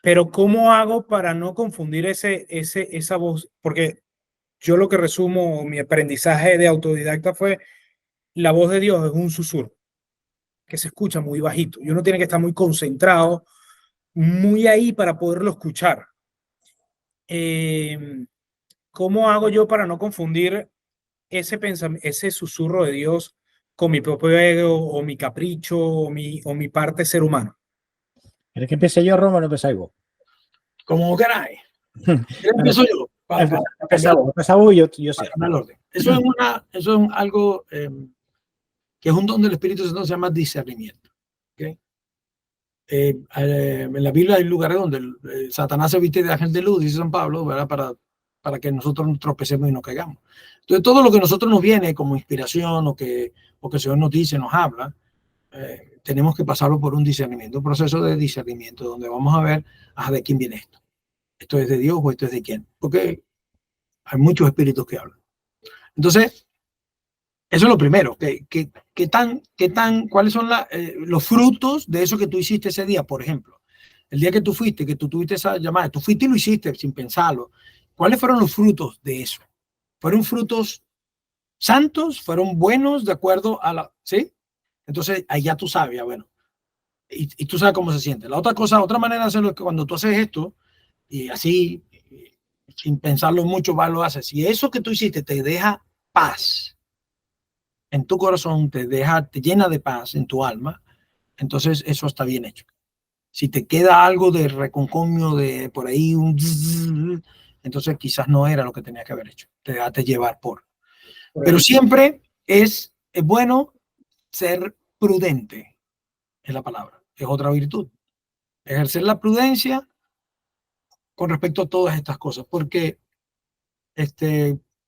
Pero ¿cómo hago para no confundir esa voz? Porque yo lo que resumo, mi aprendizaje de autodidacta fue, la voz de Dios es un susurro que se escucha muy bajito. Y uno tiene que estar muy concentrado, muy ahí para poderlo escuchar. ¿Cómo hago yo para no confundir ese susurro de Dios con mi propio ego o mi capricho o mi parte ser humano. ¿Quieres que empiece yo, Roma, o no empezáis vos? Como queráis. Empiezo yo. Empezá vos y yo sé. Para el orden. Eso es algo que es un don del Espíritu Santo, se llama discernimiento. ¿Okay? En la Biblia hay lugares donde Satanás se viste de ángel de luz, dice San Pablo, ¿verdad? Para que nosotros nos tropecemos y no caigamos. Entonces, todo lo que a nosotros nos viene como inspiración o que el Señor nos dice, nos habla, tenemos que pasarlo por un discernimiento, un proceso de discernimiento, donde vamos a ver de quién viene esto. ¿Esto es de Dios o esto es de quién? Porque hay muchos espíritus que hablan. Entonces, eso es lo primero. ¿Cuáles son los frutos de eso que tú hiciste ese día? Por ejemplo, el día que tú fuiste, que tú tuviste esa llamada, tú fuiste y lo hiciste sin pensarlo. ¿Cuáles fueron los frutos de eso? ¿Fueron frutos santos? ¿Fueron buenos de acuerdo a la... ¿Sí? Entonces, ahí ya tú sabes, ya bueno. Y tú sabes cómo se siente. La otra cosa, otra manera de hacerlo es que cuando tú haces esto, y así, sin pensarlo mucho, lo haces. Y eso que tú hiciste te deja paz en tu corazón, te llena de paz en tu alma, entonces eso está bien hecho. Si te queda algo de reconcomio, de por ahí, entonces quizás no era lo que tenía que haber hecho. Te dejaste llevar por. Pero siempre es bueno ser prudente, es la palabra, es otra virtud. Ejercer la prudencia con respecto a todas estas cosas, porque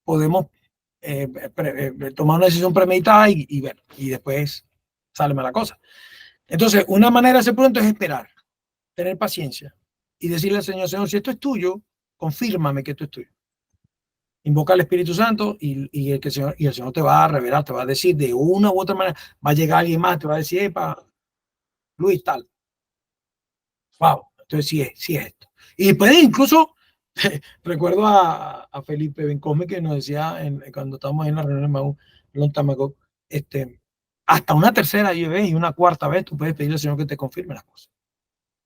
podemos tomar una decisión premeditada y ver, y después sale mala cosa. Entonces, una manera de ser prudente es esperar, tener paciencia y decirle al Señor, Señor, si esto es tuyo, confírmame que esto es tuyo. Invoca al Espíritu Santo y el Señor te va a revelar, te va a decir de una u otra manera, va a llegar alguien más, te va a decir, epa, Luis, tal. Wow, entonces sí es esto. Y después incluso recuerdo a Felipe Bencosme que nos decía cuando estábamos en la reunión de Mau, hasta una tercera vez y una cuarta vez tú puedes pedirle al Señor que te confirme las cosas.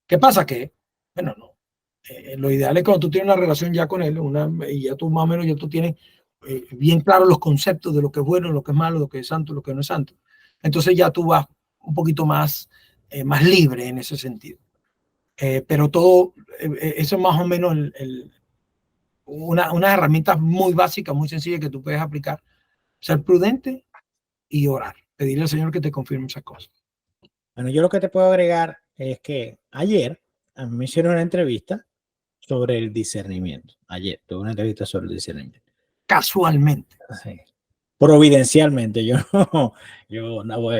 ¿Qué pasa? Que, bueno, no. Lo ideal es cuando tú tienes una relación ya con él, y ya tú más o menos ya tú tienes bien claros los conceptos de lo que es bueno, lo que es malo, lo que es santo, lo que no es santo. Entonces ya tú vas un poquito más libre en ese sentido. Pero todo, eso es más o menos unas herramientas muy básicas, muy sencillas que tú puedes aplicar. Ser prudente y orar. Pedirle al Señor que te confirme esas cosas. Bueno, yo lo que te puedo agregar es que ayer a mí me hicieron una entrevista sobre el discernimiento. Ayer tuve una entrevista sobre el discernimiento. Casualmente. Sí. Providencialmente. Yo no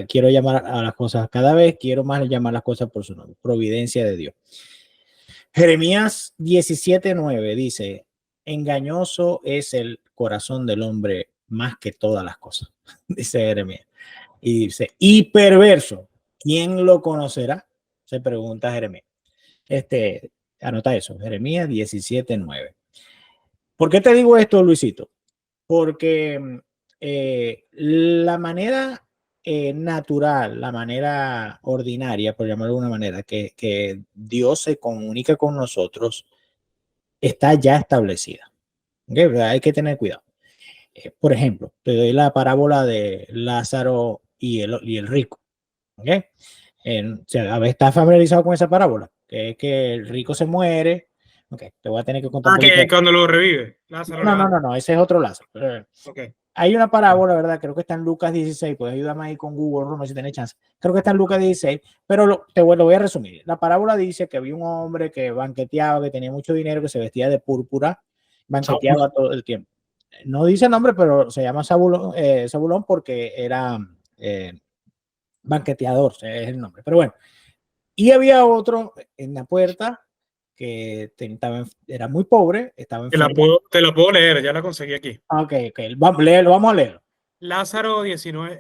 quiero llamar a las cosas, cada vez quiero más llamar las cosas por su nombre. Providencia de Dios. Jeremías 17:9 dice, engañoso es el corazón del hombre más que todas las cosas, dice Jeremías. Y dice, y perverso, ¿quién lo conocerá? Se pregunta Jeremías. Anota eso, Jeremías 17:9. ¿Por qué te digo esto, Luisito? Porque la manera natural, la manera ordinaria, por llamarlo de alguna manera, que Dios se comunica con nosotros, está ya establecida. ¿Okay? Hay que tener cuidado. Por ejemplo, te doy la parábola de Lázaro y el rico. ¿Okay? ¿Estás familiarizado con esa parábola? Que es que el rico se muere. Okay, te voy a tener que contar. Que cuando lo revive. Lázaro no, ese es otro Lázaro. Okay. Hay una parábola, ¿verdad? Creo que está en Lucas 16. Puedes ayudarme ahí con Google, Roma, si tenés chance. Creo que está en Lucas 16, pero lo voy a resumir. La parábola dice que había un hombre que banqueteaba, que tenía mucho dinero, que se vestía de púrpura, banqueteaba todo el tiempo. No dice el nombre, pero se llama Zabulón porque era banqueteador, es el nombre. Pero bueno, y había otro en la puerta que era muy pobre, estaba enfermo. Te la puedo leer, ya la conseguí aquí. Ok, vamos a leerlo. Lázaro 16,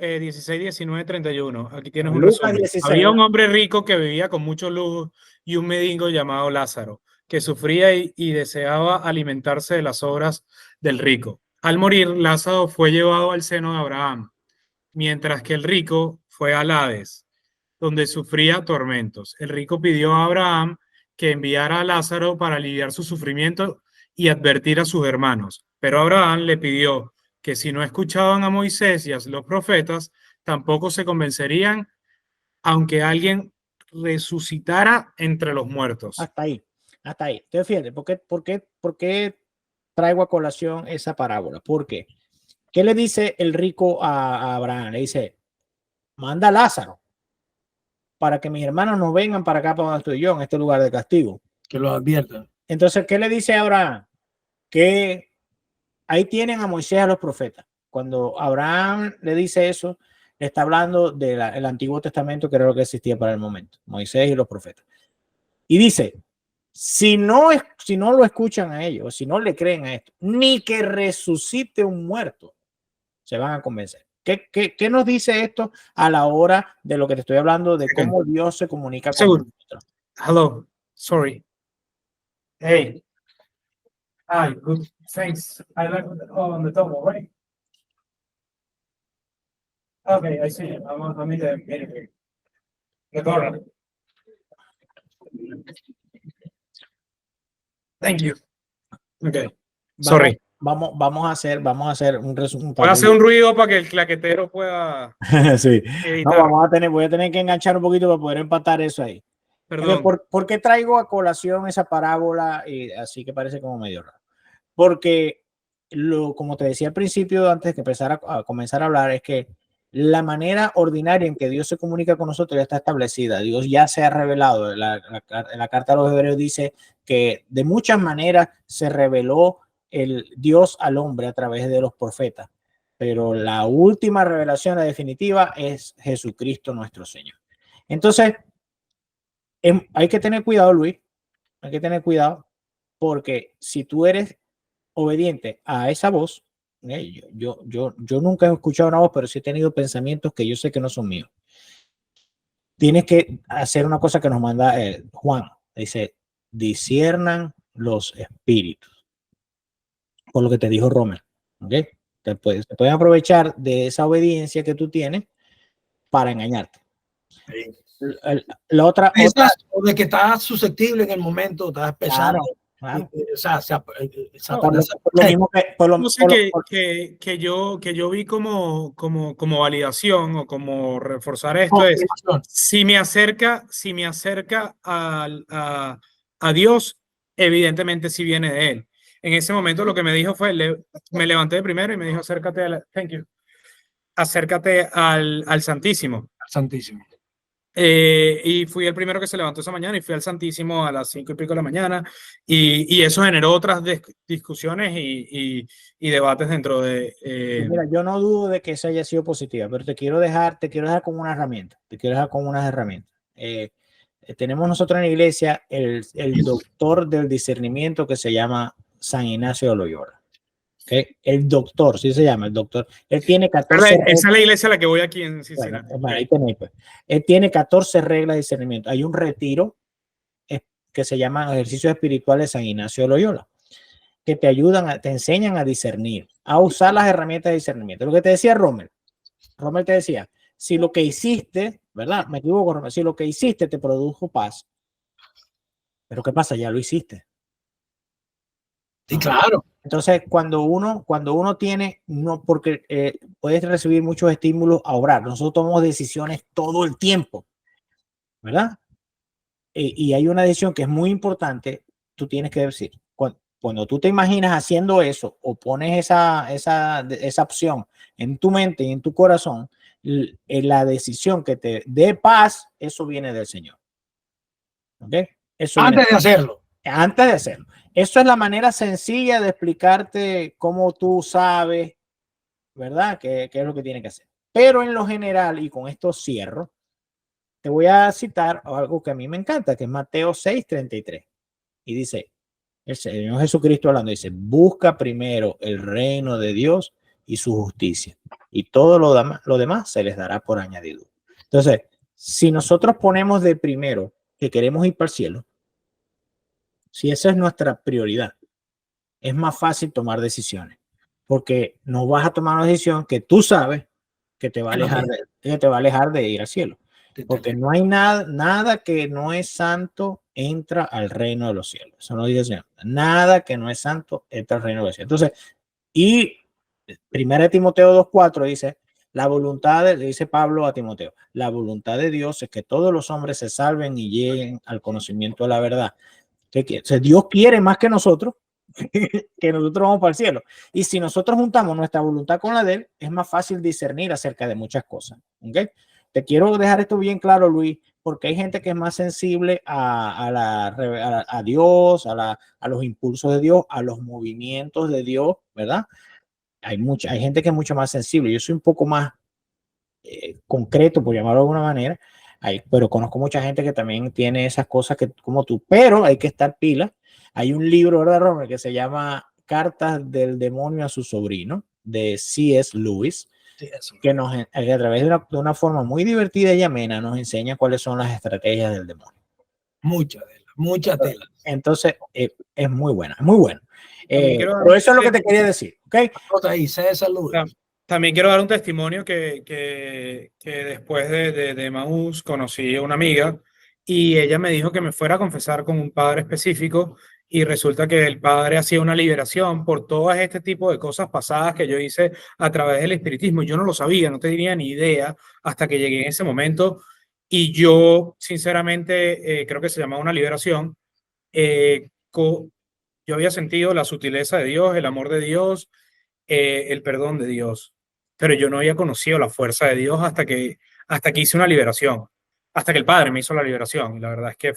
19, 31. Aquí tienes un resumen. 16. Había un hombre rico que vivía con mucho lujo y un mendigo llamado Lázaro, que sufría y deseaba alimentarse de las obras del rico. Al morir, Lázaro fue llevado al seno de Abraham, mientras que el rico fue al Hades, donde sufría tormentos. El rico pidió a Abraham que enviara a Lázaro para aliviar su sufrimiento y advertir a sus hermanos. Pero Abraham le pidió que si no escuchaban a Moisés y a los profetas, tampoco se convencerían aunque alguien resucitara entre los muertos. Hasta ahí, hasta ahí. Entonces, fíjate, ¿por qué traigo a colación esa parábola? ¿Por qué? ¿Qué le dice el rico a Abraham? Le dice, manda a Lázaro para que mis hermanos no vengan para acá, para donde estoy yo, en este lugar de castigo. Que lo adviertan. Entonces, ¿qué le dice a Abraham? Que ahí tienen a Moisés, a los profetas. Cuando Abraham le dice eso, le está hablando del Antiguo Testamento, que era lo que existía para el momento, Moisés y los profetas. Y dice, si no lo escuchan a ellos, si no le creen a esto, ni que resucite un muerto, se van a convencer. ¿Qué nos dice esto a la hora de lo que te estoy hablando, de cómo Dios se comunica con nosotros? Hello, sorry. Hey. Hi, good, thanks. I like on the double, right? Okay, I see it. I'm in the middle. The corner. Thank you. Okay. Sorry. Vamos a hacer un resumen. Voy a hacer un ruido para que el claquetero pueda. Sí. No, voy a tener que enganchar un poquito para poder empatar eso ahí. Perdón. ¿Por qué traigo a colación esa parábola? Así que parece como medio raro. Porque como te decía al principio, antes de que a comenzar a hablar, es que la manera ordinaria en que Dios se comunica con nosotros ya está establecida. Dios ya se ha revelado. La carta a los Hebreos dice que de muchas maneras se reveló el Dios al hombre a través de los profetas. Pero la última revelación, la definitiva, es Jesucristo nuestro Señor. Entonces, hay que tener cuidado, Luis. Hay que tener cuidado porque si tú eres obediente a esa voz, yo nunca he escuchado una voz, pero sí he tenido pensamientos que yo sé que no son míos. Tienes que hacer una cosa que nos manda Juan. Dice, disciernan los espíritus. Por lo que te dijo Romer. ¿Okay? Te pueden aprovechar de esa obediencia que tú tienes para engañarte. Sí. La otra, o de que estás susceptible en el momento, estás pensando. Claro. Que yo vi como validación o como reforzar esto es si me acerca a Dios, evidentemente si viene de él. En ese momento lo que me dijo fue, me levanté de primero y me dijo acércate al Santísimo. Santísimo. Y fui el primero que se levantó esa mañana y fui al Santísimo a las 5 y pico de la mañana y eso generó otras discusiones y debates dentro de... Mira, yo no dudo de que esa haya sido positiva, pero te quiero dejar con una herramienta, tenemos nosotros en la iglesia el doctor del discernimiento que se llama San Ignacio de Loyola. Okay. El doctor, sí se llama el doctor. Él tiene 14 reglas. Esa es la iglesia a la que voy aquí en Cincinnati. Bueno, ahí tenéis, pues. Él tiene 14 reglas de discernimiento. Hay un retiro que se llama Ejercicios Espirituales de San Ignacio de Loyola, que te ayudan, te enseñan a discernir, a usar las herramientas de discernimiento. Lo que te decía Rommel te decía, si lo que hiciste, ¿verdad? Me equivoco, Rommel, si lo que hiciste te produjo paz, pero ¿qué pasa? Ya lo hiciste. Sí, claro. Entonces, cuando uno tiene, no, porque puedes recibir muchos estímulos a obrar. Nosotros tomamos decisiones todo el tiempo, ¿verdad? Y hay una decisión que es muy importante. Tú tienes que decir, cuando tú te imaginas haciendo eso o pones esa opción en tu mente y en tu corazón, la decisión que te dé paz, eso viene del Señor. ¿Ok? Eso antes de hacerlo. Antes de hacerlo. Eso es la manera sencilla de explicarte cómo tú sabes, ¿verdad? ¿Qué es lo que tiene que hacer? Pero en lo general, y con esto cierro, te voy a citar algo que a mí me encanta, que es Mateo 6:33. Y dice, el Señor Jesucristo hablando, dice, busca primero el reino de Dios y su justicia. Y todo lo demás se les dará por añadidura. Entonces, si nosotros ponemos de primero que queremos ir para el cielo, si esa es nuestra prioridad, es más fácil tomar decisiones, porque no vas a tomar una decisión que tú sabes que te va a alejar de ir al cielo, porque no hay nada que no es santo entra al reino de los cielos. Eso no dice el Señor. Nada que no es santo entra al reino de los cielos. Entonces, y 1 Timoteo 2:4 dice, La voluntad, le dice Pablo a Timoteo, la voluntad de Dios es que todos los hombres se salven y lleguen al conocimiento de la verdad. O sea, Dios quiere más que nosotros vamos para el cielo. Y si nosotros juntamos nuestra voluntad con la de él, es más fácil discernir acerca de muchas cosas. ¿Okay? Te quiero dejar esto bien claro, Luis, porque hay gente que es más sensible a Dios, a los impulsos de Dios, a los movimientos de Dios, ¿verdad? Hay gente que es mucho más sensible. Yo soy un poco más concreto, por llamarlo de alguna manera, pero conozco mucha gente que también tiene esas cosas como tú, pero hay que estar pila. Hay un libro, ¿verdad, Romer?, que se llama Cartas del Demonio a su sobrino, de C.S. Lewis, que a través de una forma muy divertida y amena nos enseña cuáles son las estrategias del demonio. Mucha tela. Entonces, es muy buena, es muy bueno. Pero eso es lo que te quería decir, ¿ok? Ahí, C.S. Lewis. También quiero dar un testimonio que después de Maús conocí a una amiga y ella me dijo que me fuera a confesar con un padre específico y resulta que el padre hacía una liberación por todas este tipo de cosas pasadas que yo hice a través del espiritismo. Yo no lo sabía, no tenía ni idea hasta que llegué en ese momento y yo sinceramente creo que se llamaba una liberación. Yo había sentido la sutileza de Dios, el amor de Dios, el perdón de Dios, pero yo no había conocido la fuerza de Dios hasta que hice una liberación, hasta que el Padre me hizo la liberación. Y la verdad es que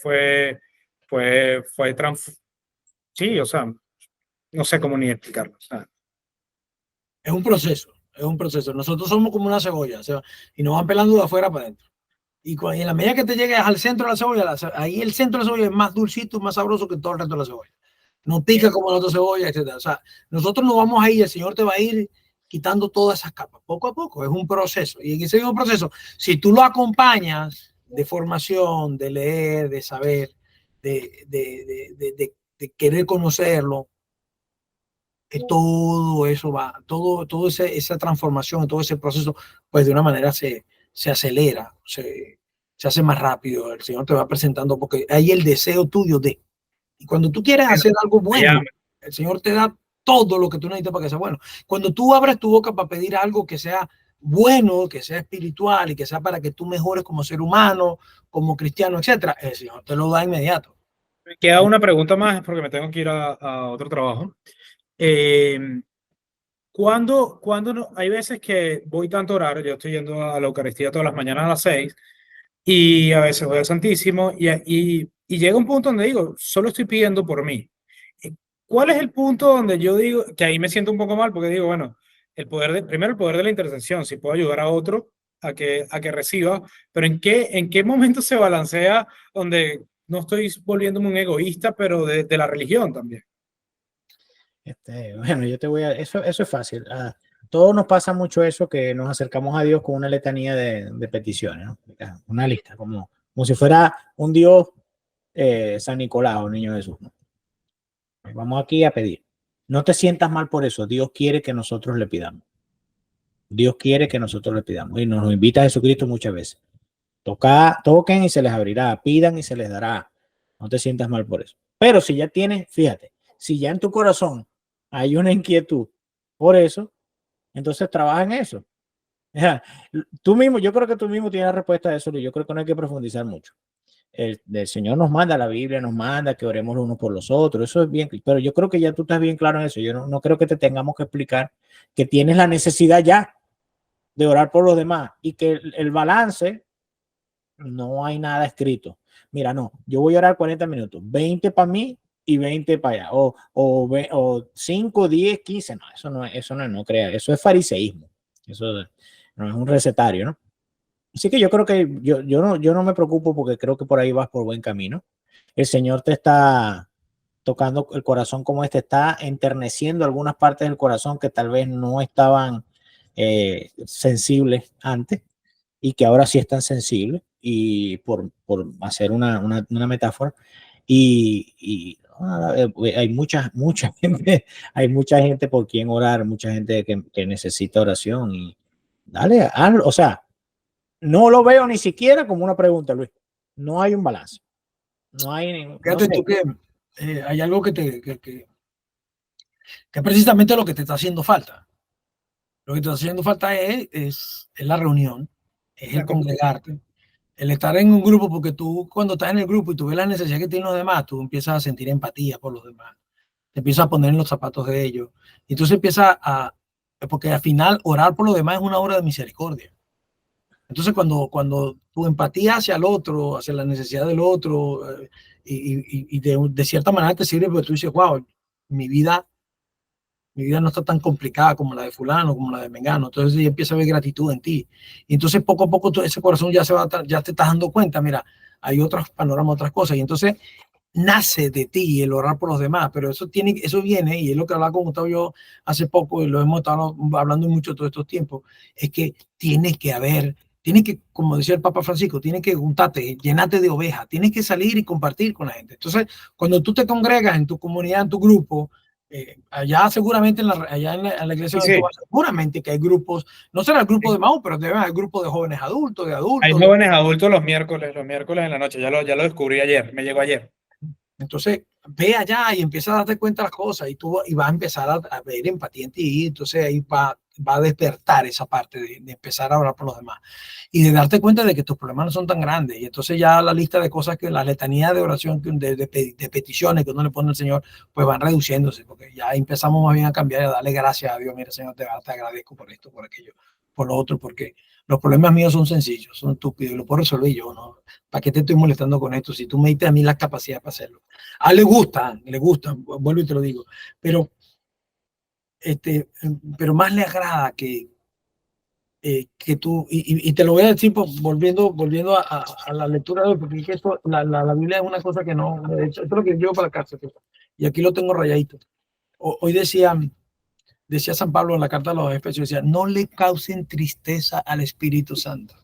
sí, o sea, no sé cómo ni explicarlo. O sea. Es un proceso, es un proceso. Nosotros somos como una cebolla, o sea, y nos van pelando de afuera para adentro. Y en la medida que te llegues al centro de la cebolla, ahí el centro de la cebolla es más dulcito, más sabroso que todo el resto de la cebolla. No pica como la otra cebolla, etc. O sea, nosotros nos vamos a ir, el Señor te va a ir quitando todas esas capas, poco a poco, es un proceso. Y en ese mismo proceso, si tú lo acompañas de formación, de leer, de saber, de querer conocerlo, todo eso va, todo esa transformación, todo ese proceso, pues de una manera se acelera, se hace más rápido, el Señor te va presentando, porque hay el deseo tuyo de, y cuando tú quieres hacer algo bueno, el Señor te da todo lo que tú necesitas para que sea bueno. Cuando tú abres tu boca para pedir algo que sea bueno, que sea espiritual y que sea para que tú mejores como ser humano, como cristiano, etcétera, el Señor te lo da inmediato. Me queda una pregunta más porque me tengo que ir a otro trabajo. ¿Cuándo no? Hay veces que voy tanto a orar, yo estoy yendo a la Eucaristía todas las mañanas a las 6 y a veces voy al Santísimo y llega un punto donde digo, solo estoy pidiendo por mí. ¿Cuál es el punto donde yo digo, que ahí me siento un poco mal porque digo, bueno, primero el poder de la intercesión, si puedo ayudar a otro a que reciba, pero ¿en qué momento se balancea donde no estoy volviéndome un egoísta, pero de la religión también? Bueno, yo te voy a... Eso es fácil. Todos nos pasa mucho eso, que nos acercamos a Dios con una letanía de peticiones, ¿no? Una lista, como si fuera un Dios San Nicolás o Niño Jesús, ¿no? Vamos aquí a pedir. No te sientas mal por eso. Dios quiere que nosotros le pidamos. Dios quiere que nosotros le pidamos. Y nos invita a Jesucristo muchas veces. Toquen y se les abrirá. Pidan y se les dará. No te sientas mal por eso. Pero si ya tienes, fíjate, si ya en tu corazón hay una inquietud por eso, entonces trabaja en eso. Tú mismo, yo creo que tú mismo tienes la respuesta a eso. Yo creo que no hay que profundizar mucho. El Señor nos manda, la Biblia nos manda que oremos los unos por los otros, eso es bien, pero yo creo que ya tú estás bien claro en eso. Yo no creo que te tengamos que explicar que tienes la necesidad ya de orar por los demás y que el balance, no hay nada escrito. Mira, no, yo voy a orar 40 minutos, 20 para mí y 20 para allá, o 5, 10, 15, no, eso no crea, eso es fariseísmo, eso no es un recetario, ¿no? Así que yo creo que yo no me preocupo porque creo que por ahí vas por buen camino. El Señor te está tocando el corazón como está enterneciendo algunas partes del corazón que tal vez no estaban sensibles antes y que ahora sí están sensibles, y por hacer una metáfora, y hay mucha gente, hay mucha gente por quien orar, mucha gente que necesita oración, y dale, hazlo, o sea, no lo veo ni siquiera como una pregunta, Luis. No hay un balance. No hay ningún. Fíjate tú que hay algo que precisamente lo que te está haciendo falta. Lo que te está haciendo falta es la reunión, es el congregarte, el estar en un grupo, porque tú cuando estás en el grupo y tú ves la necesidad que tienen los demás, tú empiezas a sentir empatía por los demás, te empiezas a poner en los zapatos de ellos, y entonces empiezas porque al final orar por los demás es una obra de misericordia. Entonces cuando tu empatía hacia el otro, hacia la necesidad del otro, y de cierta manera te sirve, porque tú dices, wow, mi vida no está tan complicada como la de fulano, como la de mengano. Entonces ya empieza a ver gratitud en ti. Y entonces poco a poco ese corazón ya ya te estás dando cuenta, mira, hay otros panoramas, otras cosas. Y entonces nace de ti el orar por los demás, pero eso viene, y es lo que hablaba con Gustavo yo hace poco, y lo hemos estado hablando mucho todos estos tiempos, es que tiene que, como decía el Papa Francisco, tiene que juntarte, llenarte de ovejas, tienes que salir y compartir con la gente. Entonces, cuando tú te congregas en tu comunidad, en tu grupo, allá seguramente en la iglesia, Sí. seguramente que hay grupos, no será el grupo de Mau, pero debe haber grupos de jóvenes adultos, de adultos. Hay jóvenes adultos los miércoles en la noche, ya lo descubrí ayer, me llegó ayer. Entonces, ve allá y empieza a darte cuenta de las cosas, y vas a empezar a ver empatía en ti, y entonces ahí va a despertar esa parte de empezar a hablar por los demás y de darte cuenta de que tus problemas no son tan grandes. Y entonces ya la lista de cosas, la letanía de oración, de peticiones que uno le pone al Señor, pues van reduciéndose, porque ya empezamos más bien a cambiar y a darle gracias a Dios. Mira, Señor, te agradezco por esto, por aquello, por lo otro, porque los problemas míos son sencillos, son estúpidos, y lo puedo resolver yo, ¿no? ¿Para qué te estoy molestando con esto si tú me diste a mí la capacidad para hacerlo? A él le gusta, vuelvo y te lo digo, pero más le agrada que tú, y te lo voy a decir volviendo a la lectura de hoy, porque es que la Biblia es una cosa que no, de hecho, esto es lo que llevo para la cárcel, y aquí lo tengo rayadito. Hoy decía San Pablo en la carta a los Efesios, decía, no le causen tristeza al Espíritu Santo.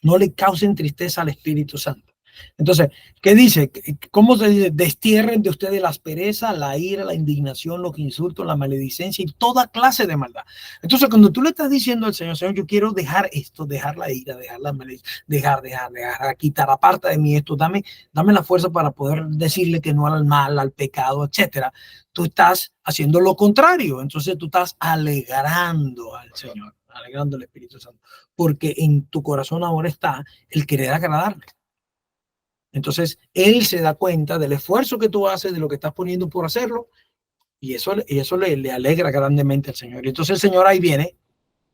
No le causen tristeza al Espíritu Santo. Entonces, ¿qué dice? ¿Cómo se dice? Destierren de ustedes la aspereza, la ira, la indignación, los insultos, la maledicencia y toda clase de maldad. Entonces, cuando tú le estás diciendo al Señor, Señor, yo quiero dejar esto, dejar la ira, dejar la maledicencia, dejar, quitar aparte de mí esto, dame la fuerza para poder decirle que no al mal, al pecado, etcétera. Tú estás haciendo lo contrario. Entonces, tú estás alegrando al Señor, alegrando al Espíritu Santo, porque en tu corazón ahora está el querer agradarle. Entonces, él se da cuenta del esfuerzo que tú haces, de lo que estás poniendo por hacerlo, y eso le alegra grandemente al Señor. Y entonces el Señor ahí viene,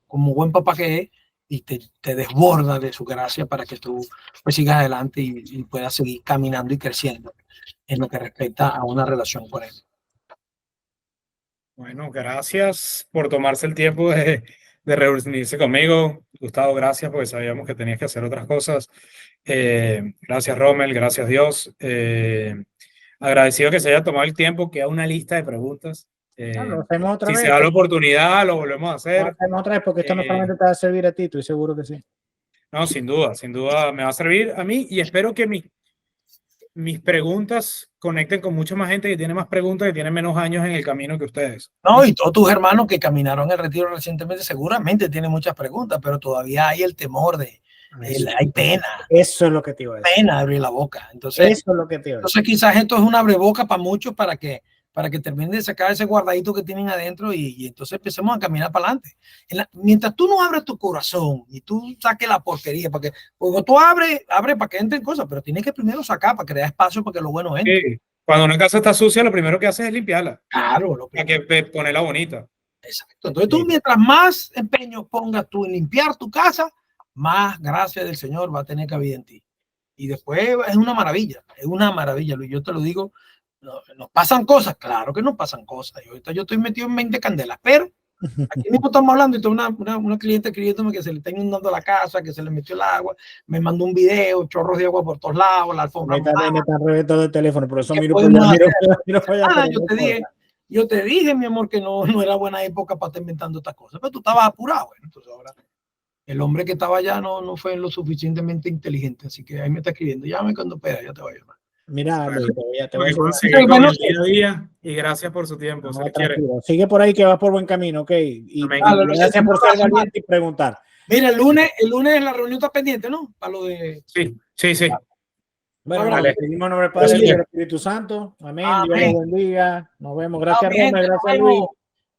como buen papá que es, y te desborda de su gracia para que tú pues sigas adelante y puedas seguir caminando y creciendo en lo que respecta a una relación con él. Bueno, gracias por tomarse el tiempo de reunirse conmigo. Gustavo, gracias, porque sabíamos que tenías que hacer otras cosas. Gracias, Rommel, gracias, Dios. Agradecido que se haya tomado el tiempo, queda una lista de preguntas. Lo hacemos otra si vez. Se da la oportunidad, lo volvemos a hacer. Lo hacemos otra vez, porque esto no solamente te va a servir a ti, estoy seguro que sí. No, sin duda me va a servir a mí, y espero que mis preguntas conecten con mucha más gente que tiene más preguntas, que tiene menos años en el camino que ustedes. No, y todos tus hermanos que caminaron el retiro recientemente seguramente tienen muchas preguntas, pero todavía hay el temor hay pena. Eso es lo que te iba a decir. Pena abrir la boca. Entonces, eso es lo que te iba a decir. Entonces quizás esto es una abreboca para muchos para que terminen de sacar ese guardadito que tienen adentro, y entonces empecemos a caminar para adelante. Mientras tú no abres tu corazón y tú saques la porquería, porque tú abres para que entren cosas, pero tienes que primero sacar para crear espacio para que lo bueno entre. Sí. Cuando una casa está sucia, lo primero que haces es limpiarla. Claro. Para que ponerla bonita. Exacto. Entonces tú, mientras más empeño pongas tú en limpiar tu casa, más gracia del Señor va a tener cabida en ti. Y después es una maravilla, Luis. Yo te lo digo, nos pasan cosas, claro que nos pasan cosas. Y ahorita yo estoy metido en 20 candelas, pero aquí mismo estamos hablando, y tengo una cliente escribiéndome que se le está inundando la casa, que se le metió el agua, me mandó un video, chorros de agua por todos lados, la alfombra. Me está reventando el teléfono, por eso miro yo te dije, mi amor, que no era buena época para estar inventando estas cosas, pero tú estabas apurado. Entonces ahora el hombre que estaba allá no fue lo suficientemente inteligente, así que ahí me está escribiendo, llame cuando pueda, ya te voy a llamar. Mira, te voy a seguir con el día a día, y gracias por su tiempo. Sigue por ahí, que vas por buen camino, ¿ok? Y gracias por ser valiente y preguntar. Mira, el lunes la reunión está pendiente, ¿no? Para lo de... Sí. Bueno, vale. Seguimos en nombre del Padre y del Espíritu Santo. Amén. Dios los bendiga. Nos vemos. Gracias, Rommel. Gracias, Luis.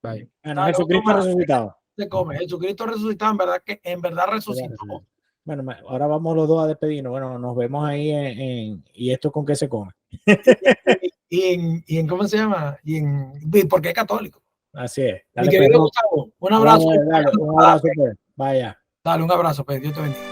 Bye. Bueno, Jesucristo resucitado. se come. Jesucristo resucitado, en verdad resucitó. Bueno, ahora vamos los dos a despedirnos. Bueno, nos vemos ahí ¿y esto con qué se come? y en ¿cómo se llama? Y porque es católico. Así es. Mi querido Gustavo, un abrazo. Dale, un abrazo, pues. Vaya. Dale, un abrazo, pues. Dios te bendiga.